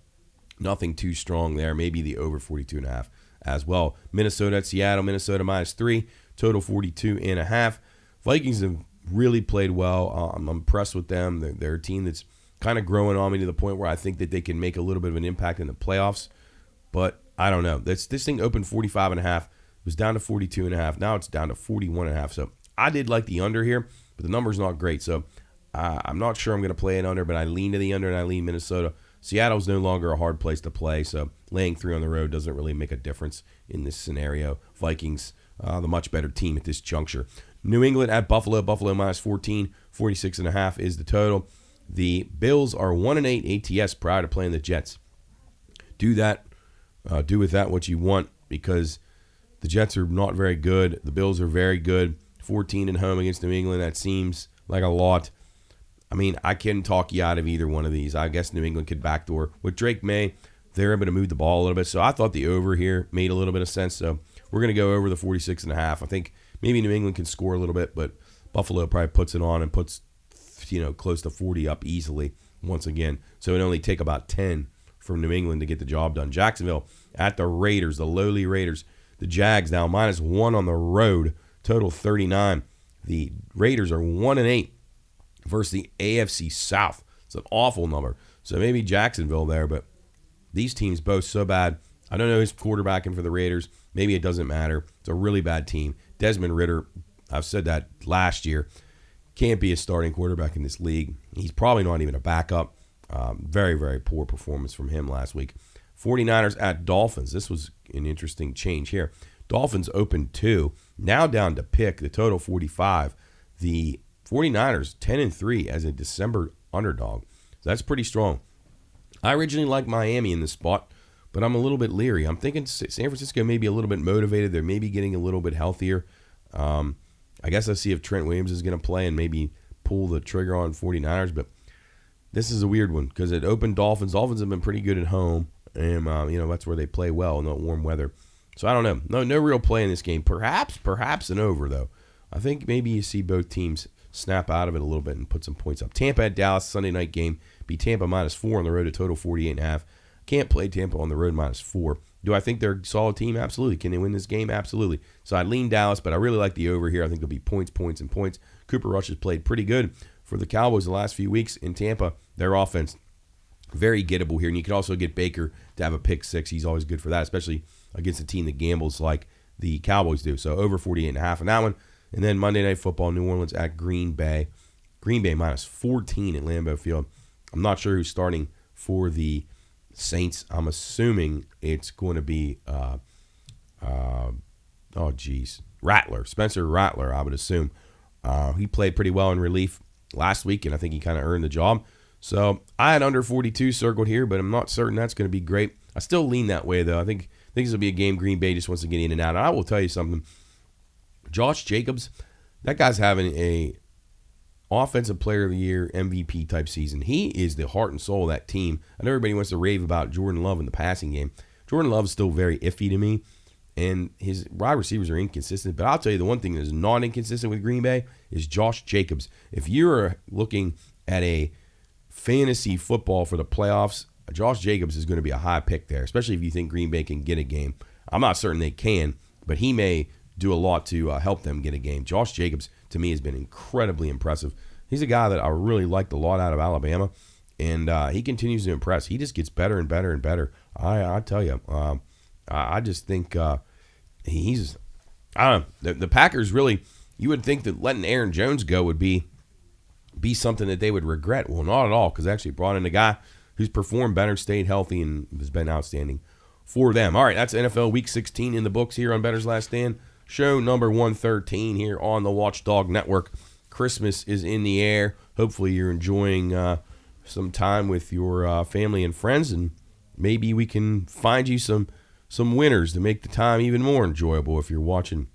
too strong there. Maybe the over 42.5 as well. Minnesota at Seattle. Minnesota minus 3. Total 42.5. Vikings have really played well. I'm impressed with them. They're a team that's kind of growing on me to the point where I think that they can make a little bit of an impact in the playoffs. But I don't know. This thing opened 45.5. It was down to 42.5. Now it's down to 41.5. So I did like the under here, but the number's not great. So I'm not sure I'm going to play it under, but I lean to the under and I lean Minnesota. Seattle's no longer a hard place to play, so laying 3 on the road doesn't really make a difference in this scenario. Vikings, the much better team at this juncture. New England at Buffalo. Buffalo minus 14. 46.5 is the total. The Bills are 1-8 ATS prior to playing the Jets. Do with that what you want, because the Jets are not very good. The Bills are very good. 14 at home against New England. That seems like a lot. I mean, I can talk you out of either one of these. I guess New England could backdoor. With Drake May, they're able to move the ball a little bit. So I thought the over here made a little bit of sense. So we're going to go over the 46.5. I think maybe New England can score a little bit, but Buffalo probably puts it on and puts, close to 40 up easily once again. So it only take about 10 from New England to get the job done. Jacksonville at the Raiders, the lowly Raiders. The Jags now minus 1 on the road, total 39. The Raiders are 1-8 versus the AFC South. It's an awful number. So maybe Jacksonville there, but these teams both so bad. I don't know who's quarterbacking for the Raiders. Maybe it doesn't matter. It's a really bad team. Desmond Ridder, I've said that last year, can't be a starting quarterback in this league. He's probably not even a backup. Very, very poor performance from him last week. 49ers at Dolphins. This was an interesting change here. Dolphins opened 2, now down to pick, the total 45. The 49ers 10-3 as a December underdog. So that's pretty strong. I originally liked Miami in this spot, but I'm a little bit leery. I'm thinking San Francisco may be a little bit motivated. They're maybe getting a little bit healthier. I guess I'll see if Trent Williams is going to play and maybe pull the trigger on 49ers, but this is a weird one because it opened Dolphins. Dolphins have been pretty good at home, and that's where they play well in the warm weather. So I don't know. No real play in this game. Perhaps an over, though. I think maybe you see both teams snap out of it a little bit and put some points up. Tampa at Dallas, Sunday night game. Be Tampa minus 4 on the road, a total 48.5. Can't play Tampa on the road minus 4. Do I think they're a solid team? Absolutely. Can they win this game? Absolutely. So I lean Dallas, but I really like the over here. I think there'll be points, and points. Cooper Rush has played pretty good for the Cowboys the last few weeks in Tampa. Their offense, very gettable here. And you can also get Baker to have a pick 6. He's always good for that, especially against a team that gambles like the Cowboys do. So over 48.5 in that one. And then Monday Night Football, New Orleans at Green Bay. Green Bay minus 14 at Lambeau Field. I'm not sure who's starting for the Saints. I'm assuming it's going to be, Rattler. Spencer Rattler, I would assume. He played pretty well in relief last week, and I think he kind of earned the job. So I had under 42 circled here, but I'm not certain that's going to be great. I still lean that way, though. I think this will be a game Green Bay just wants to get in and out. And I will tell you something. Josh Jacobs, that guy's having a Offensive Player of the Year, MVP type season. He is the heart and soul of that team. I know everybody wants to rave about Jordan Love in the passing game. Jordan Love is still very iffy to me, and his wide receivers are inconsistent. But I'll tell you the one thing that is not inconsistent with Green Bay is Josh Jacobs. If you're looking at a fantasy football for the playoffs, Josh Jacobs is going to be a high pick there, especially if you think Green Bay can get a game. I'm not certain they can, but he may do a lot to help them get a game. Josh Jacobs, to me, has been incredibly impressive. He's a guy that I really liked a lot out of Alabama, and he continues to impress. He just gets better and better and better. I tell you, I just think he's – I don't know. The Packers really – you would think that letting Aaron Jones go would be something that they would regret. Well, not at all, because they actually brought in a guy who's performed better, stayed healthy, and has been outstanding for them. All right, that's NFL Week 16 in the books here on Bettor's Last Stand. Show number 113 here on the Watchdog Network. Christmas is in the air. Hopefully you're enjoying some time with your family and friends, and maybe we can find you some winners to make the time even more enjoyable if you're watching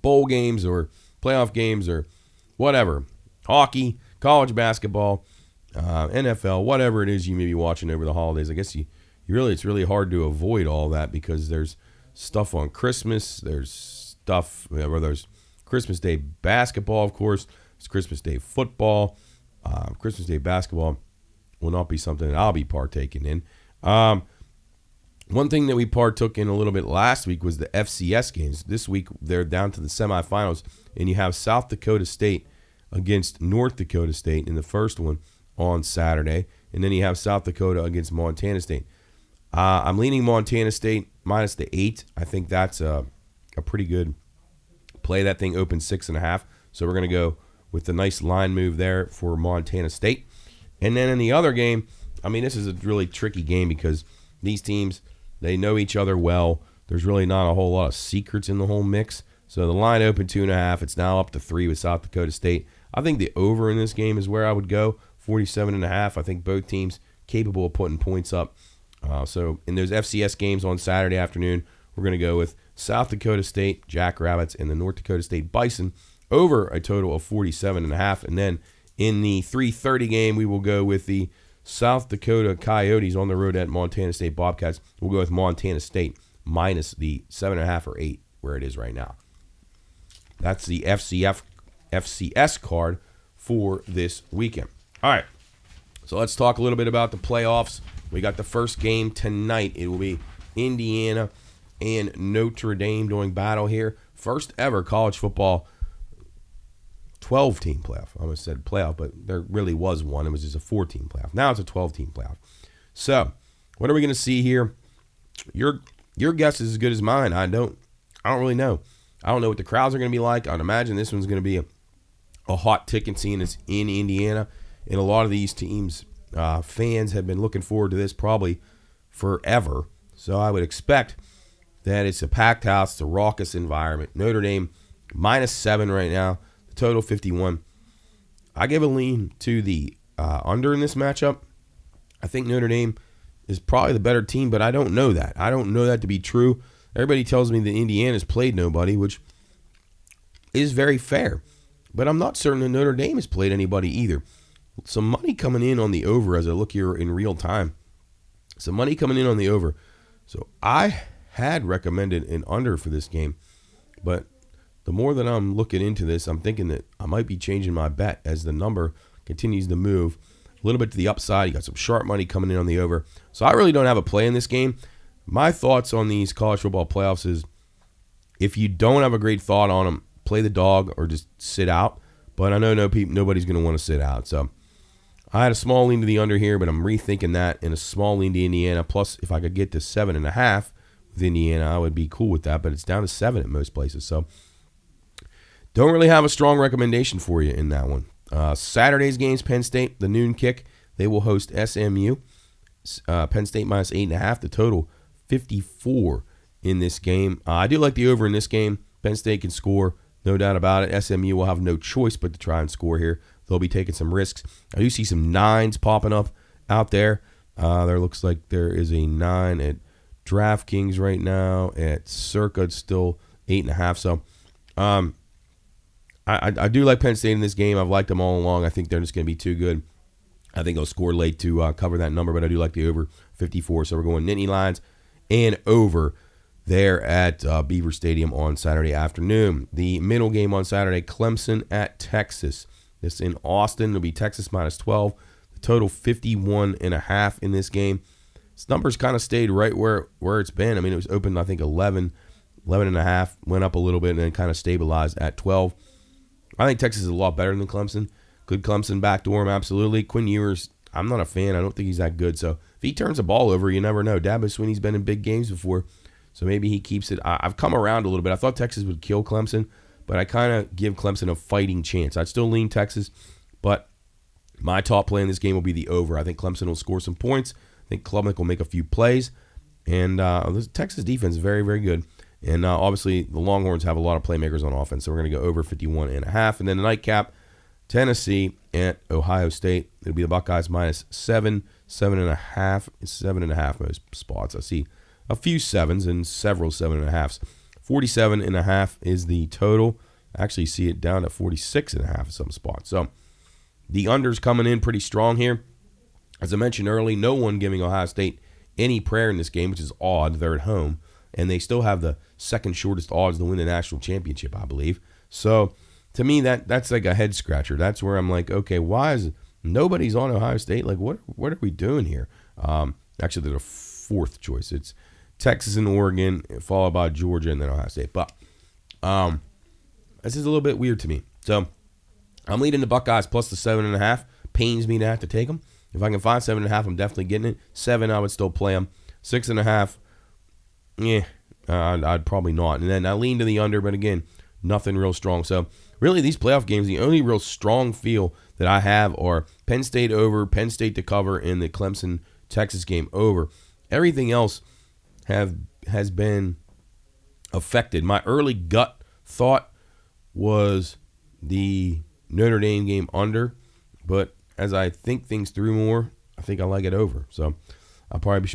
bowl games or playoff games or whatever. Hockey, college basketball, NFL, whatever it is you may be watching over the holidays. I guess it's really hard to avoid all that because there's stuff on Christmas. There's stuff where there's Christmas Day basketball, of course. It's Christmas Day football. Christmas Day basketball will not be something that I'll be partaking in. One thing that we partook in a little bit last week was the FCS games. This week, they're down to the semifinals, and you have South Dakota State against North Dakota State in the first one on Saturday, and then you have South Dakota against Montana State. I'm leaning Montana State minus the 8. I think that's a pretty good play. That thing opened 6.5, so we're going to go with the nice line move there for Montana State. And then in the other game, I mean, this is a really tricky game because these teams, they know each other well. There's really not a whole lot of secrets in the whole mix. So the line opened 2.5. It's now up to 3 with South Dakota State. I think the over in this game is where I would go, 47.5. I think both teams capable of putting points up. So in those FCS games on Saturday afternoon, we're going to go with South Dakota State Jackrabbits and the North Dakota State Bison over a total of 47.5. And then in the 3:30 game, we will go with the South Dakota Coyotes on the road at Montana State Bobcats. We'll go with Montana State minus the 7.5 or 8 where it is right now. That's the FCS card for this weekend. All right, so let's talk a little bit about the playoffs. We got the first game tonight. It will be Indiana and Notre Dame doing battle here. First ever college football 12-team playoff. I almost said playoff, but there really was one. It was just a 4-team playoff. Now it's a 12-team playoff. So, what are we going to see here? Your guess is as good as mine. I don't really know. I don't know what the crowds are going to be like. I'd imagine this one's going to be a hot ticket scene. It's in Indiana, and a lot of these teams, fans have been looking forward to this probably forever. So I would expect that it's a packed house, it's a raucous environment. Notre Dame minus 7 right now. The total 51. I give a lean to the under in this matchup. I think Notre Dame is probably the better team, but I don't know that. I don't know that to be true. Everybody tells me that Indiana's played nobody, which is very fair. But I'm not certain that Notre Dame has played anybody either. Some money coming in on the over as I look here in real time. Some money coming in on the over. So I had recommended an under for this game, but the more that I'm looking into this, I'm thinking that I might be changing my bet as the number continues to move a little bit to the upside. You got some sharp money coming in on the over. So I really don't have a play in this game. My thoughts on these college football playoffs is if you don't have a great thought on them, play the dog or just sit out. But I know nobody's going to want to sit out. So I had a small lean to the under here, but I'm rethinking that and a small lean to Indiana. Plus, if I could get to 7.5 with Indiana, I would be cool with that. But it's down to 7 at most places. So don't really have a strong recommendation for you in that one. Saturday's games, Penn State, the noon kick. They will host SMU. Penn State minus 8.5. The total 54 in this game. I do like the over in this game. Penn State can score, no doubt about it. SMU will have no choice but to try and score here. They'll be taking some risks. I do see some 9s popping up out there. There looks like there is a 9 at DraftKings right now. At Circa, it's still 8.5. So I do like Penn State in this game. I've liked them all along. I think they're just going to be too good. I think they'll score late to cover that number, but I do like the over 54. So we're going Nittany Lions and over there at Beaver Stadium on Saturday afternoon. The middle game on Saturday, Clemson at Texas. This in Austin. It'll be Texas minus 12. The total 51.5 in this game. This number's kind of stayed right where it's been. I mean, it was opened, I think, 11.5, went up a little bit, and then kind of stabilized at 12. I think Texas is a lot better than Clemson. Could Clemson backdoor him? Absolutely. Quinn Ewers, I'm not a fan. I don't think he's that good. So if he turns the ball over, you never know. Dabo Swinney's been in big games before, so maybe he keeps it. I've come around a little bit. I thought Texas would kill Clemson, but I kind of give Clemson a fighting chance. I'd still lean Texas, but my top play in this game will be the over. I think Clemson will score some points. I think Klubnik will make a few plays, and the Texas defense is very, very good. And obviously, the Longhorns have a lot of playmakers on offense, so we're going to go over 51.5. And then the nightcap, Tennessee at Ohio State. It'll be the Buckeyes minus 7, 7.5, 7.5 most spots. I see a few 7s and several 7.5s. 47.5 is the total. I actually see it down at 46.5 in some spots. So the under's coming in pretty strong here. As I mentioned early, no one giving Ohio State any prayer in this game, which is odd. They're at home, and they still have the second shortest odds to win the national championship, I believe. So to me, that's like a head scratcher. That's where I'm like, okay, why is nobody's on Ohio State? Like, what are we doing here? Actually, they're the fourth choice. It's Texas and Oregon, followed by Georgia, and then Ohio State. But this is a little bit weird to me. So I'm leading the Buckeyes plus the 7.5. Pains me to have to take them. If I can find 7.5, I'm definitely getting it. 7, I would still play them. 6.5, I'd probably not. And then I lean to the under, but again, nothing real strong. So really, these playoff games, the only real strong feel that I have are Penn State over, Penn State to cover, and the Clemson-Texas game over. Everything else has been affected. My early gut thought was the Notre Dame game under, but as I think things through more, I think I like it over. So I probably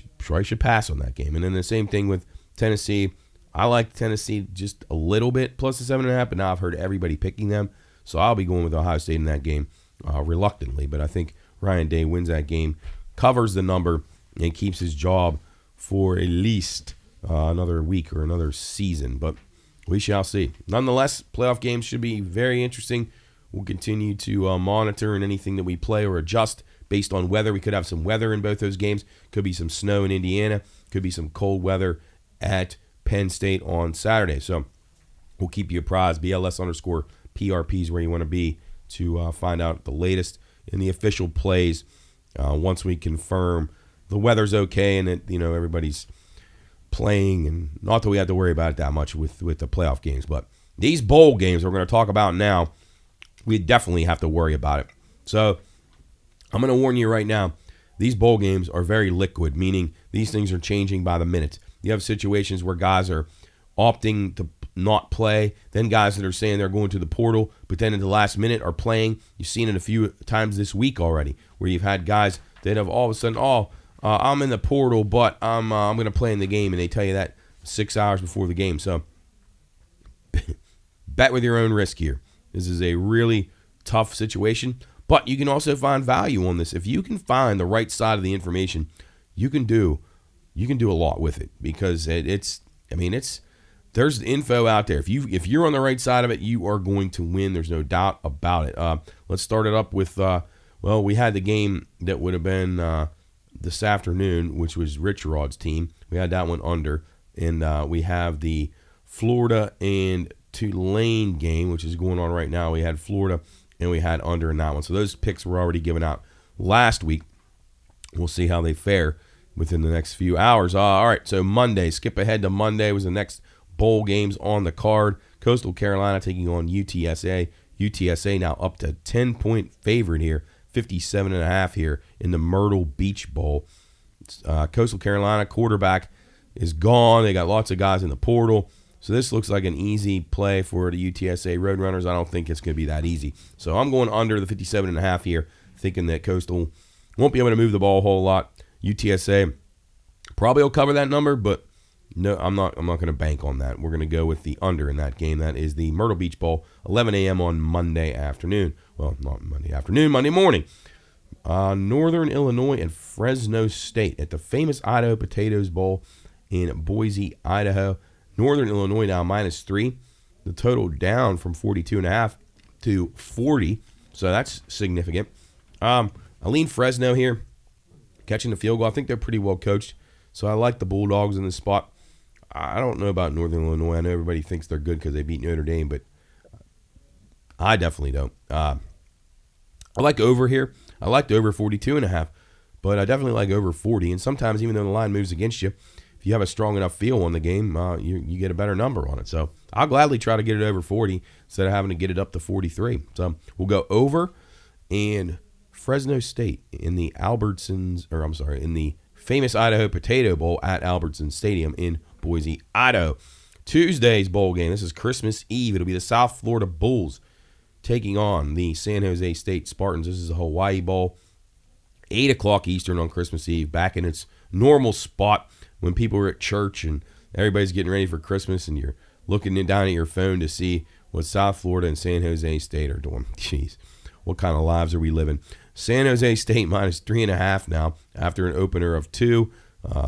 should pass on that game. And then the same thing with Tennessee. I like Tennessee just a little bit, plus the 7.5, but now I've heard everybody picking them. So I'll be going with Ohio State in that game reluctantly. But I think Ryan Day wins that game, covers the number, and keeps his job for at least another week or another season. But we shall see. Nonetheless, playoff games should be very interesting. We'll continue to monitor and anything that we play or adjust based on weather. We could have some weather in both those games. Could be some snow in Indiana. Could be some cold weather at Penn State on Saturday. So we'll keep you apprised. BLS_PRP is where you want to be to find out the latest in the official plays once we confirm the weather's okay and that everybody's playing, and not that we have to worry about it that much with the playoff games. But these bowl games we're going to talk about now, we definitely have to worry about it. So I'm going to warn you right now, these bowl games are very liquid, meaning these things are changing by the minute. You have situations where guys are opting to not play, then guys that are saying they're going to the portal, but then in the last minute are playing. You've seen it a few times this week already, where you've had guys that have all of a sudden, I'm in the portal, but I'm going to play in the game, and they tell you that 6 hours before the game. So bet with your own risk here. This is a really tough situation, but you can also find value on this. If you can find the right side of the information, you can do a lot with it, because there's info out there. If you're on the right side of it, you are going to win. There's no doubt about it. Let's start it up with we had the game that would have been this afternoon, which was Rich Rod's team. We had that one under, and we have the Florida and Tulane game, which is going on right now. We had Florida and we had under in that one. So those picks were already given out last week. We'll see how they fare within the next few hours. All right, so Monday, skip ahead to Monday, was the next bowl games on the card. Coastal Carolina taking on UTSA. UTSA now up to 10-point favorite here, 57.5 here in the Myrtle Beach Bowl. Coastal Carolina quarterback is gone. They got lots of guys in the portal. So this looks like an easy play for the UTSA Roadrunners. I don't think it's going to be that easy. So I'm going under the 57.5 here, thinking that Coastal won't be able to move the ball a whole lot. UTSA probably will cover that number, but no, I'm not going to bank on that. We're going to go with the under in that game. That is the Myrtle Beach Bowl, 11 a.m. on Monday afternoon. Well, not Monday afternoon, Monday morning. Northern Illinois and Fresno State at the famous Idaho Potatoes Bowl in Boise, Idaho. Northern Illinois now -3. The total down from 42.5 to 40. So that's significant. I lean Fresno here, catching the field goal. I think they're pretty well coached. So I like the Bulldogs in this spot. I don't know about Northern Illinois. I know everybody thinks they're good because they beat Notre Dame, but I definitely don't. I like over here. I like the over 42.5, but I definitely like over 40. And sometimes, even though the line moves against you, if you have a strong enough feel on the game, you get a better number on it. So I'll gladly try to get it over 40 instead of having to get it up to 43. So we'll go over, and Fresno State in the in the famous Idaho Potato Bowl at Albertson Stadium in Boise, Idaho. Tuesday's bowl game. This is Christmas Eve. It'll be the South Florida Bulls taking on the San Jose State Spartans. This is a Hawaii Bowl. 8 o'clock Eastern on Christmas Eve, back in its normal spot when people are at church and everybody's getting ready for Christmas and you're looking down at your phone to see what South Florida and San Jose State are doing. Jeez, what kind of lives are we living? San Jose State minus 3.5 now after an opener of 2.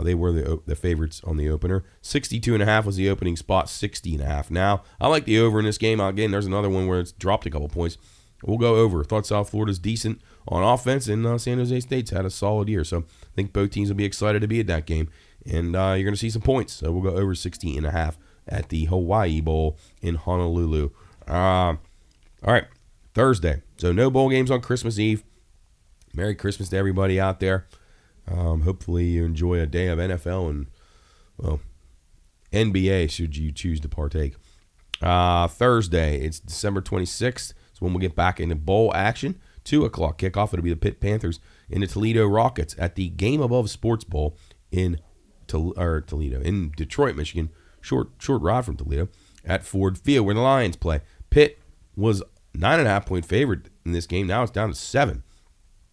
They were the favorites on the opener. 62.5 was the opening spot, 60.5 now. I like the over in this game. Again, there's another one where it's dropped a couple points. We'll go over. Thought South Florida's decent on offense, and San Jose State's had a solid year. So I think both teams will be excited to be at that game, and you're going to see some points. So we'll go over 60.5 at the Hawaii Bowl in Honolulu. All right, Thursday. So no bowl games on Christmas Eve. Merry Christmas to everybody out there. Hopefully you enjoy a day of NFL and, well, NBA should you choose to partake. Thursday, it's December 26th. So when we'll get back into bowl action, 2 o'clock kickoff. It'll be the Pitt Panthers and the Toledo Rockets at the Game Above Sports Bowl in Toledo, in Detroit, Michigan. Short ride from Toledo at Ford Field where the Lions play. Pitt was 9.5-point favorite in this game. Now it's down to 7.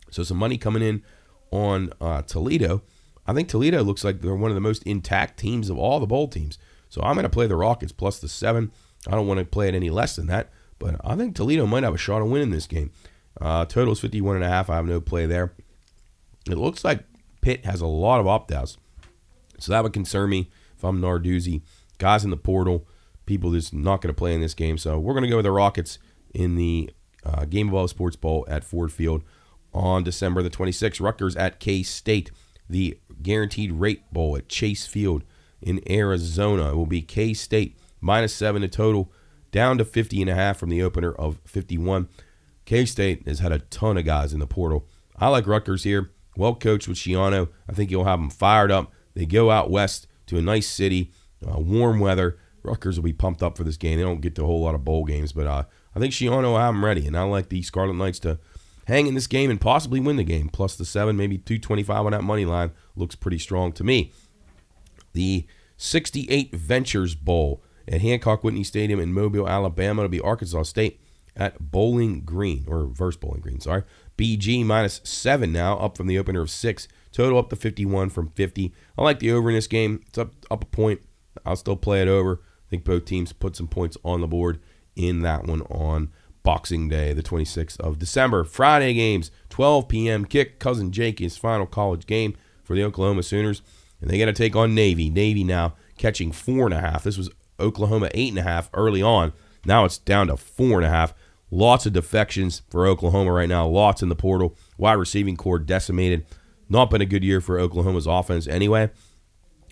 So some money coming in on Toledo. I think Toledo looks like they're one of the most intact teams of all the bowl teams. So I'm going to play the Rockets plus the 7. I don't want to play it any less than that. But I think Toledo might have a shot of winning this game. Total is 51.5. I have no play there. It looks like Pitt has a lot of opt-outs. So that would concern me if I'm Narduzzi. Guys in the portal, people that's not going to play in this game. So we're going to go with the Rockets in the Game Above Sports Bowl at Ford Field on December the 26th. Rutgers at K-State. The Guaranteed Rate Bowl at Chase Field in Arizona. It will be K-State minus 7 in total, down to 50.5 from the opener of 51. K-State has had a ton of guys in the portal. I like Rutgers here. Well coached with Shiano. I think you'll have them fired up. They go out west to a nice city, warm weather. Rutgers will be pumped up for this game. They don't get to a whole lot of bowl games, but I think Shiano will have them ready. And I like the Scarlet Knights to hang in this game and possibly win the game. Plus the 7, maybe 225 on that money line looks pretty strong to me. The 68 Ventures Bowl at Hancock Whitney Stadium in Mobile, Alabama. It'll be Arkansas State at Bowling Green, or versus Bowling Green, sorry. BG minus 7 now, up from the opener of 6. Total up to 51 from 50. I like the over in this game. It's up a point. I'll still play it over. I think both teams put some points on the board in that one on Boxing Day, the 26th of December. Friday games, 12 p.m. kick. Cousin Jake, his final college game for the Oklahoma Sooners. And they got to take on Navy. Navy now catching 4.5. This was Oklahoma 8.5 early on. Now it's down to 4.5. Lots of defections for Oklahoma right now. Lots in the portal. Wide receiving core decimated. Not been a good year for Oklahoma's offense anyway.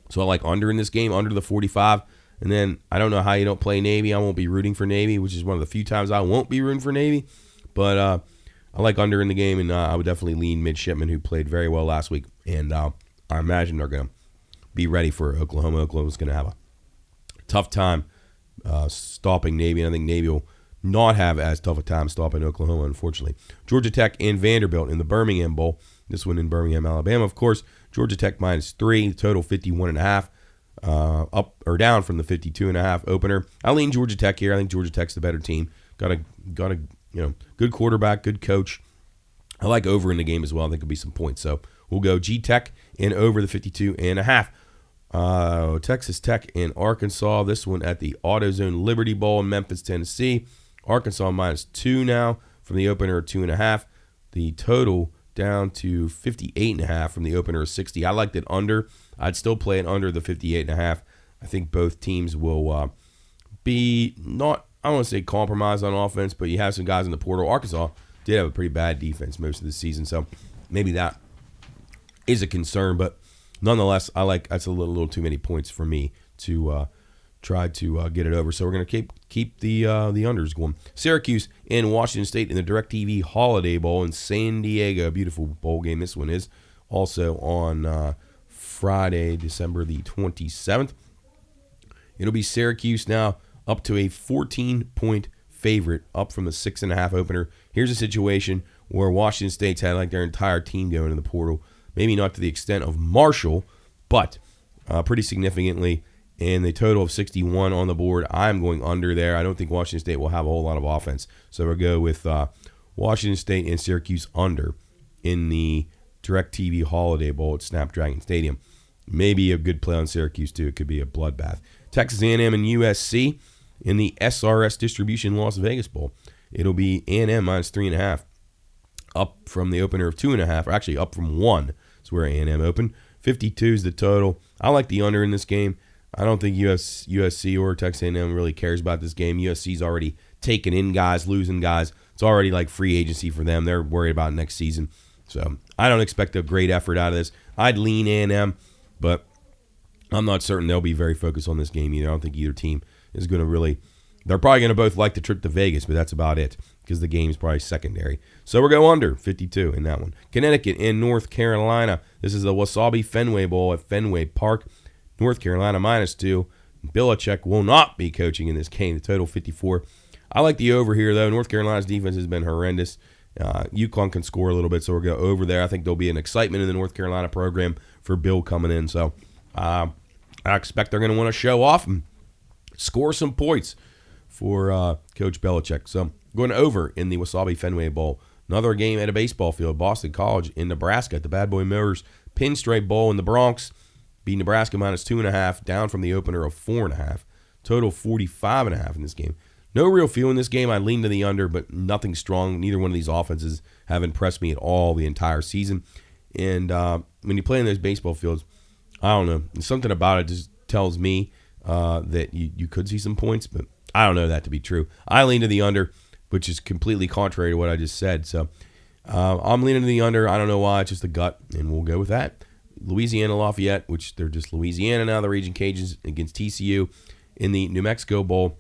So I like under in this game, under the 45. And then I don't know how you don't play Navy. I won't be rooting for Navy, which is one of the few times I won't be rooting for Navy. But I like under in the game, and I would definitely lean Midshipman, who played very well last week. And I imagine they're going to be ready for Oklahoma. Oklahoma's going to have a tough time stopping Navy, and I think Navy will not have as tough a time stopping Oklahoma, unfortunately. Georgia Tech and Vanderbilt in the Birmingham Bowl. This one in Birmingham, Alabama, of course. Georgia Tech minus 3, total 51.5, up or down from the 52.5 opener. I lean Georgia Tech here. I think Georgia Tech's the better team. Got a good quarterback, good coach. I like over in the game as well. I think it'll be some points. So we'll go G Tech and over the 52.5. Texas Tech and Arkansas. This one at the AutoZone Liberty Bowl in Memphis, Tennessee. Arkansas minus 2 now from the opener of 2.5. The total down to 58.5 from the opener of 60. I liked it under. I'd still play it under the 58.5. I think both teams will be not, I don't want to say compromised on offense, but you have some guys in the portal. Arkansas did have a pretty bad defense most of the season, so maybe that is a concern, but nonetheless, I like that's a little too many points for me to try to get it over. So we're going to keep the unders going. Syracuse and Washington State in the DirecTV Holiday Bowl in San Diego. Beautiful bowl game this one is. Also on Friday, December the 27th. It'll be Syracuse now up to a 14-point favorite, up from the 6.5 opener. Here's a situation where Washington State's had like their entire team going in the portal. Maybe not to the extent of Marshall, but pretty significantly. and the total of 61 on the board. I'm going under there. I don't think Washington State will have a whole lot of offense. So we'll go with Washington State and Syracuse under in the DirecTV Holiday Bowl at Snapdragon Stadium. Maybe a good play on Syracuse, too. It could be a bloodbath. Texas A&M and USC in the SRS Distribution Las Vegas Bowl. It'll be A&M minus 3.5, up from the opener of 2.5, or actually up from 1. That's where A&M opened. 52 is the total. I like the under in this game. I don't think USC or Texas A&M really cares about this game. USC's already taken in guys, losing guys. It's already like free agency for them. They're worried about next season. So I don't expect a great effort out of this. I'd lean A&M, but I'm not certain they'll be very focused on this game either. I don't think either team is going to really – they're probably going to both like the trip to Vegas, but that's about it because the game's probably secondary. So we'll go under 52 in that one. Connecticut and North Carolina. This is the Wasabi Fenway Bowl at Fenway Park. North Carolina minus 2. Belichick will not be coaching in this game. The total 54. I like the over here, though. North Carolina's defense has been horrendous. UConn can score a little bit, so we'll go over there. I think there'll be an excitement in the North Carolina program for Bill coming in. So I expect they're going to want to show off and score some points for Coach Belichick. So going over in the Wasabi Fenway Bowl. Another game at a baseball field. Boston College in Nebraska at the Bad Boy Mowers Pinstripe Bowl in the Bronx. Beat Nebraska minus 2.5, down from the opener of 4.5. Total 45.5 in this game. No real feel in this game. I lean to the under, but nothing strong. Neither one of these offenses have impressed me at all the entire season. And when you play in those baseball fields, I don't know. Something about it just tells me that you could see some points, but I don't know that to be true. I lean to the under, which is completely contrary to what I just said. So I'm leaning to the under. I don't know why. It's just a gut, and we'll go with that. Louisiana Lafayette, which they're just Louisiana now, the Raging Cajuns against TCU in the New Mexico Bowl.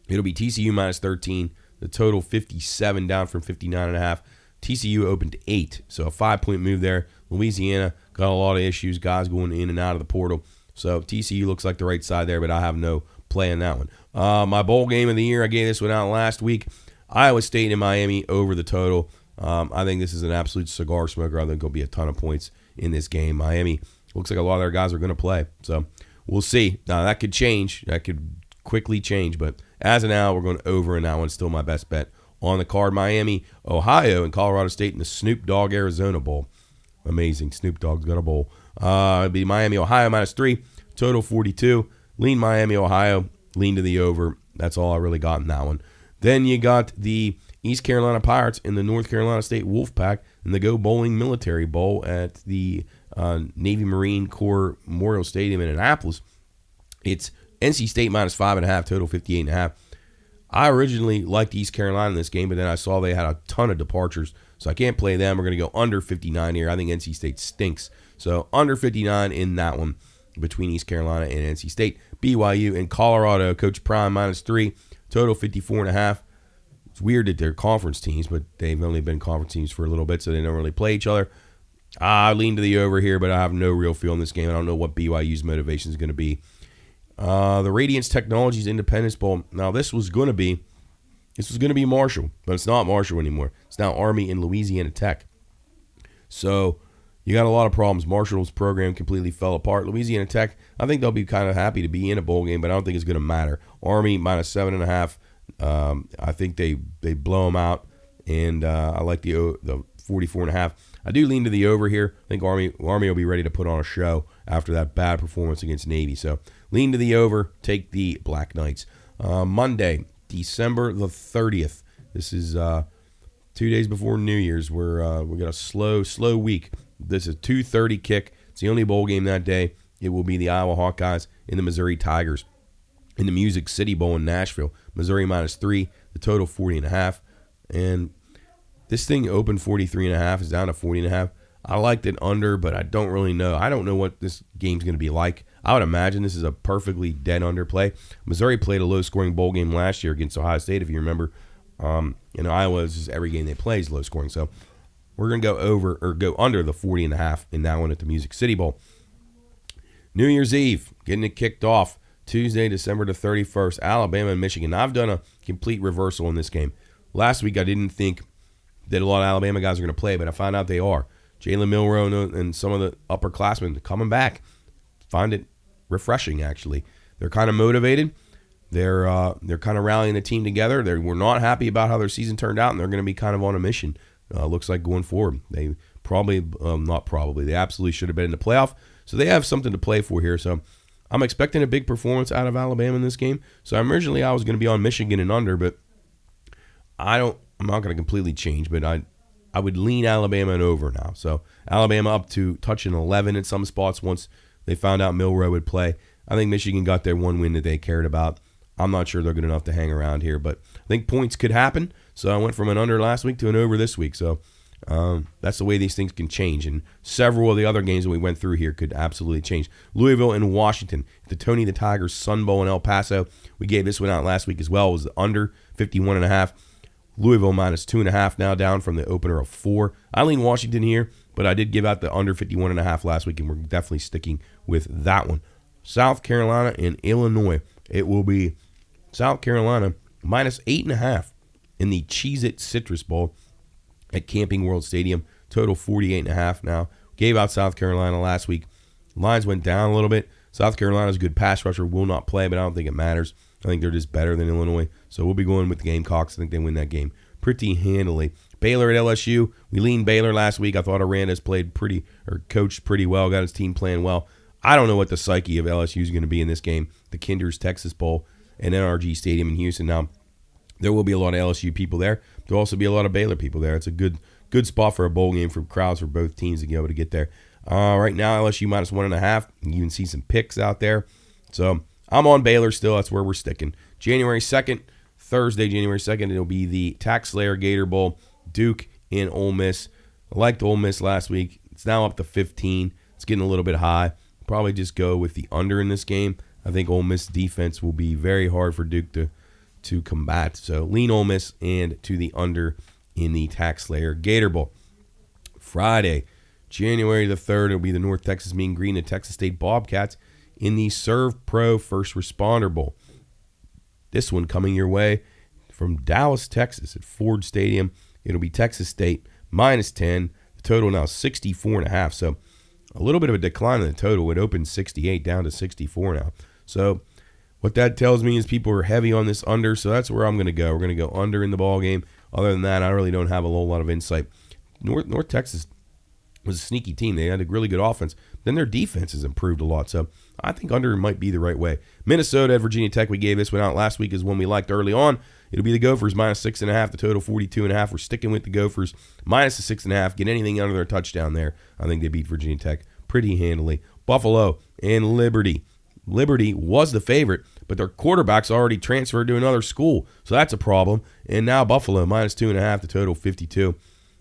It'll be TCU minus 13. The total 57, down from 59.5. TCU opened 8, so a 5-point move there. Louisiana got a lot of issues, guys going in and out of the portal. So TCU looks like the right side there, but I have no play in that one. My bowl game of the year, I gave this one out last week. Iowa State and Miami over the total. I think this is an absolute cigar smoker. I think there'll be a ton of points in this game. Miami looks like a lot of their guys are going to play. So we'll see. Now, that could change. That could quickly change. But as of now, we're going over, and that one's still my best bet on the card. Miami, Ohio, and Colorado State in the Snoop Dogg Arizona Bowl. Amazing. Snoop Dogg's got a bowl. It'll be Miami, Ohio minus 3. Total 42. Lean Miami, Ohio. Lean to the over. That's all I really got in that one. Then you got the East Carolina Pirates and the North Carolina State Wolfpack in the Go Bowling Military Bowl at the Navy Marine Corps Memorial Stadium in Annapolis. It's NC State minus 5.5, total 58.5. I originally liked East Carolina in this game, but then I saw they had a ton of departures, so I can't play them. We're going to go under 59 here. I think NC State stinks. So under 59 in that one between East Carolina and NC State. BYU and Colorado, Coach Prime minus 3, total 54.5. It's weird that they're conference teams, but they've only been conference teams for a little bit, so they don't really play each other. I lean to the over here, but I have no real feel in this game. I don't know what BYU's motivation is going to be. The Radiance Technologies Independence Bowl. Now, this was going to be Marshall, but it's not Marshall anymore. It's now Army and Louisiana Tech. So you got a lot of problems. Marshall's program completely fell apart. Louisiana Tech, I think they'll be kind of happy to be in a bowl game, but I don't think it's going to matter. Army minus 7.5. I think they blow them out, and I like the 44.5. I do lean to the over here. I think Army will be ready to put on a show after that bad performance against Navy. So lean to the over, take the Black Knights. Monday, December the 30th. This is 2 days before New Year's. We got a slow week. This is a 2:30 kick. It's the only bowl game that day. It will be the Iowa Hawkeyes and the Missouri Tigers in the Music City Bowl in Nashville. Missouri minus 3, the total 40.5. And this thing opened 43.5, is down to 40.5. I liked it under, but I don't really know. I don't know what this game's going to be like. I would imagine this is a perfectly dead under play. Missouri played a low-scoring bowl game last year against Ohio State, if you remember. Iowa is just every game they play is low-scoring. So we're going to go under the 40.5 in that one at the Music City Bowl. New Year's Eve, getting it kicked off. Tuesday, December the 31st, Alabama and Michigan. Now, I've done a complete reversal in this game. Last week, I didn't think that a lot of Alabama guys are going to play, but I found out they are. Jalen Milroe and some of the upperclassmen coming back. Find it refreshing, actually. They're kind of motivated. They're kind of rallying the team together. They were not happy about how their season turned out, and they're going to be kind of on a mission. Looks like going forward. They they absolutely should have been in the playoff. So they have something to play for here. So I'm expecting a big performance out of Alabama in this game. So originally I was going to be on Michigan and under, but I'm not going to completely change, but I would lean Alabama and over now. So Alabama up to touching 11 in some spots once they found out Milroe would play. I think Michigan got their one win that they cared about. I'm not sure they're good enough to hang around here, but I think points could happen. So I went from an under last week to an over this week. So that's the way these things can change. And several of the other games that we went through here could absolutely change. Louisville and Washington, the Tony the Tigers Sun Bowl in El Paso. We gave this one out last week as well. It was the under 51.5. Louisville minus 2.5 now, down from the opener of 4. I lean Washington here, but I did give out the under 51.5 last week, and we're definitely sticking with that one. South Carolina and Illinois. It will be South Carolina minus 8.5 in the Cheez-It Citrus Bowl at Camping World Stadium. Total 48.5 now. Gave out South Carolina last week. Lines went down a little bit. South Carolina's a good pass rusher, will not play, but I don't think it matters. I think they're just better than Illinois. So we'll be going with the Gamecocks. I think they win that game pretty handily. Baylor at LSU. We leaned Baylor last week. I thought Aranda's coached pretty well, got his team playing well. I don't know what the psyche of LSU is going to be in this game. The Kinder's Texas Bowl and NRG Stadium in Houston. Now, there will be a lot of LSU people there. There'll also be a lot of Baylor people there. It's a good spot for a bowl game for crowds for both teams to be able to get there. Right now, LSU minus 1.5. You can see some picks out there. So I'm on Baylor still. That's where we're sticking. January 2nd, Thursday, January 2nd, it'll be the Tax Slayer Gator Bowl, Duke and Ole Miss. I liked Ole Miss last week. It's now up to 15. It's getting a little bit high. Probably just go with the under in this game. I think Ole Miss defense will be very hard for Duke to combat. So lean Ole Miss and to the under in the Tax Slayer Gator Bowl. Friday, January the 3rd, it'll be the North Texas Mean Green and Texas State Bobcats in the Serve Pro First Responder Bowl. This one coming your way from Dallas, Texas at Ford Stadium. It'll be Texas State minus 10. The total now 64.5. So a little bit of a decline in the total. It opened 68 down to 64 now. So what that tells me is people are heavy on this under. So that's where I'm going to go. We're going to go under in the ball game. Other than that, I really don't have a whole lot of insight. North Texas was a sneaky team. They had a really good offense. Then their defense has improved a lot. So I think under might be the right way. Minnesota at Virginia Tech, we gave this one out last week, is one we liked early on. It'll be the Gophers minus 6.5. The total 42.5. We're sticking with the Gophers minus the 6.5. Get anything under their touchdown there. I think they beat Virginia Tech pretty handily. Buffalo and Liberty. Liberty was the favorite, but their quarterback's already transferred to another school. So that's a problem. And now Buffalo minus 2.5. The total 52.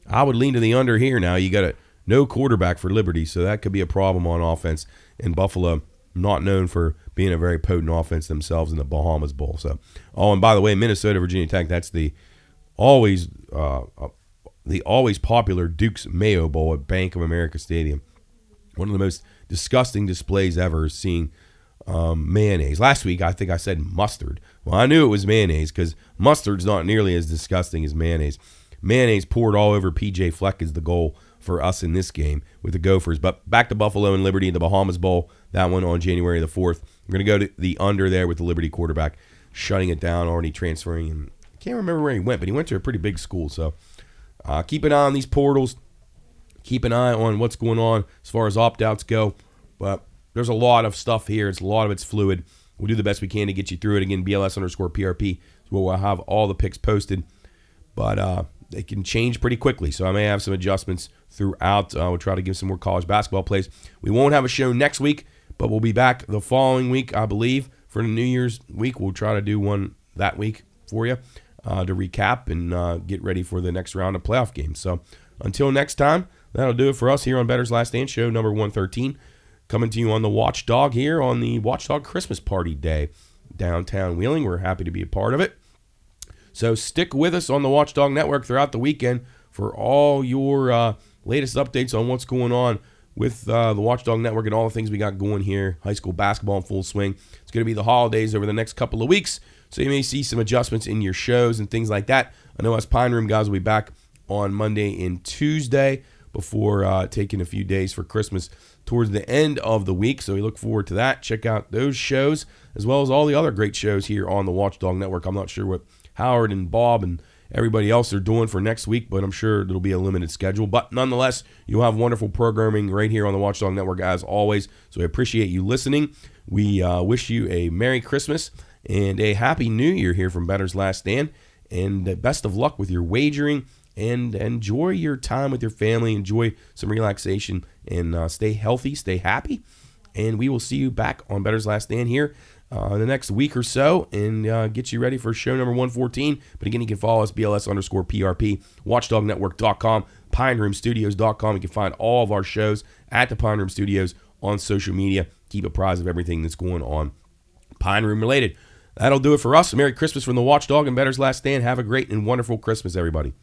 I would lean to the under here now. You got no quarterback for Liberty, so that could be a problem on offense. And Buffalo, not known for being a very potent offense themselves in the Bahamas Bowl. So, and by the way, Minnesota, Virginia Tech, that's the always popular Duke's Mayo Bowl at Bank of America Stadium. One of the most disgusting displays ever is seeing mayonnaise. Last week, I think I said mustard. Well, I knew it was mayonnaise because mustard's not nearly as disgusting as mayonnaise. Mayonnaise poured all over P.J. Fleck is the goal for us in this game with the Gophers. But back to Buffalo and Liberty in the Bahamas Bowl, that one on January the 4th. We're going to go to the under there with the Liberty quarterback, shutting it down, already transferring. And I can't remember where he went, but he went to a pretty big school. So keep an eye on these portals. Keep an eye on what's going on as far as opt-outs go. But there's a lot of stuff here. A lot of it's fluid. We'll do the best we can to get you through it. Again, BLS_PRP is where we'll have all the picks posted. But they can change pretty quickly, so I may have some adjustments throughout. We'll try to give some more college basketball plays. We won't have a show next week, but we'll be back the following week, I believe, for the New Year's week. We'll try to do one that week for you to recap and get ready for the next round of playoff games. So until next time, that'll do it for us here on Bettor's Last Stand, show number 113, coming to you on the Watchdog here on the Watchdog Christmas Party Day downtown Wheeling. We're happy to be a part of it. So stick with us on the Watchdog Network throughout the weekend for all your latest updates on what's going on with the Watchdog Network and all the things we got going here. High school basketball in full swing. It's going to be the holidays over the next couple of weeks, so you may see some adjustments in your shows and things like that. I know us Pine Room guys will be back on Monday and Tuesday, before taking a few days for Christmas towards the end of the week. So we look forward to that. Check out those shows as well as all the other great shows here on the Watchdog Network. I'm not sure what Howard and Bob and everybody else are doing for next week, but I'm sure it'll be a limited schedule. But nonetheless, you'll have wonderful programming right here on the Watchdog Network as always. So I appreciate you listening. We wish you a Merry Christmas and a Happy New Year here from Bettor's Last Stand. And best of luck with your wagering. And enjoy your time with your family. Enjoy some relaxation. And stay healthy. Stay happy. And we will see you back on Bettor's Last Stand here in the next week or so. And get you ready for show number 114. But again, you can follow us, BLS_PRP, WatchdogNetwork.com, PineRoomStudios.com. You can find all of our shows at the Pine Room Studios on social media. Keep apprised of everything that's going on Pine Room related. That'll do it for us. Merry Christmas from the Watchdog and Bettor's Last Stand. Have a great and wonderful Christmas, everybody.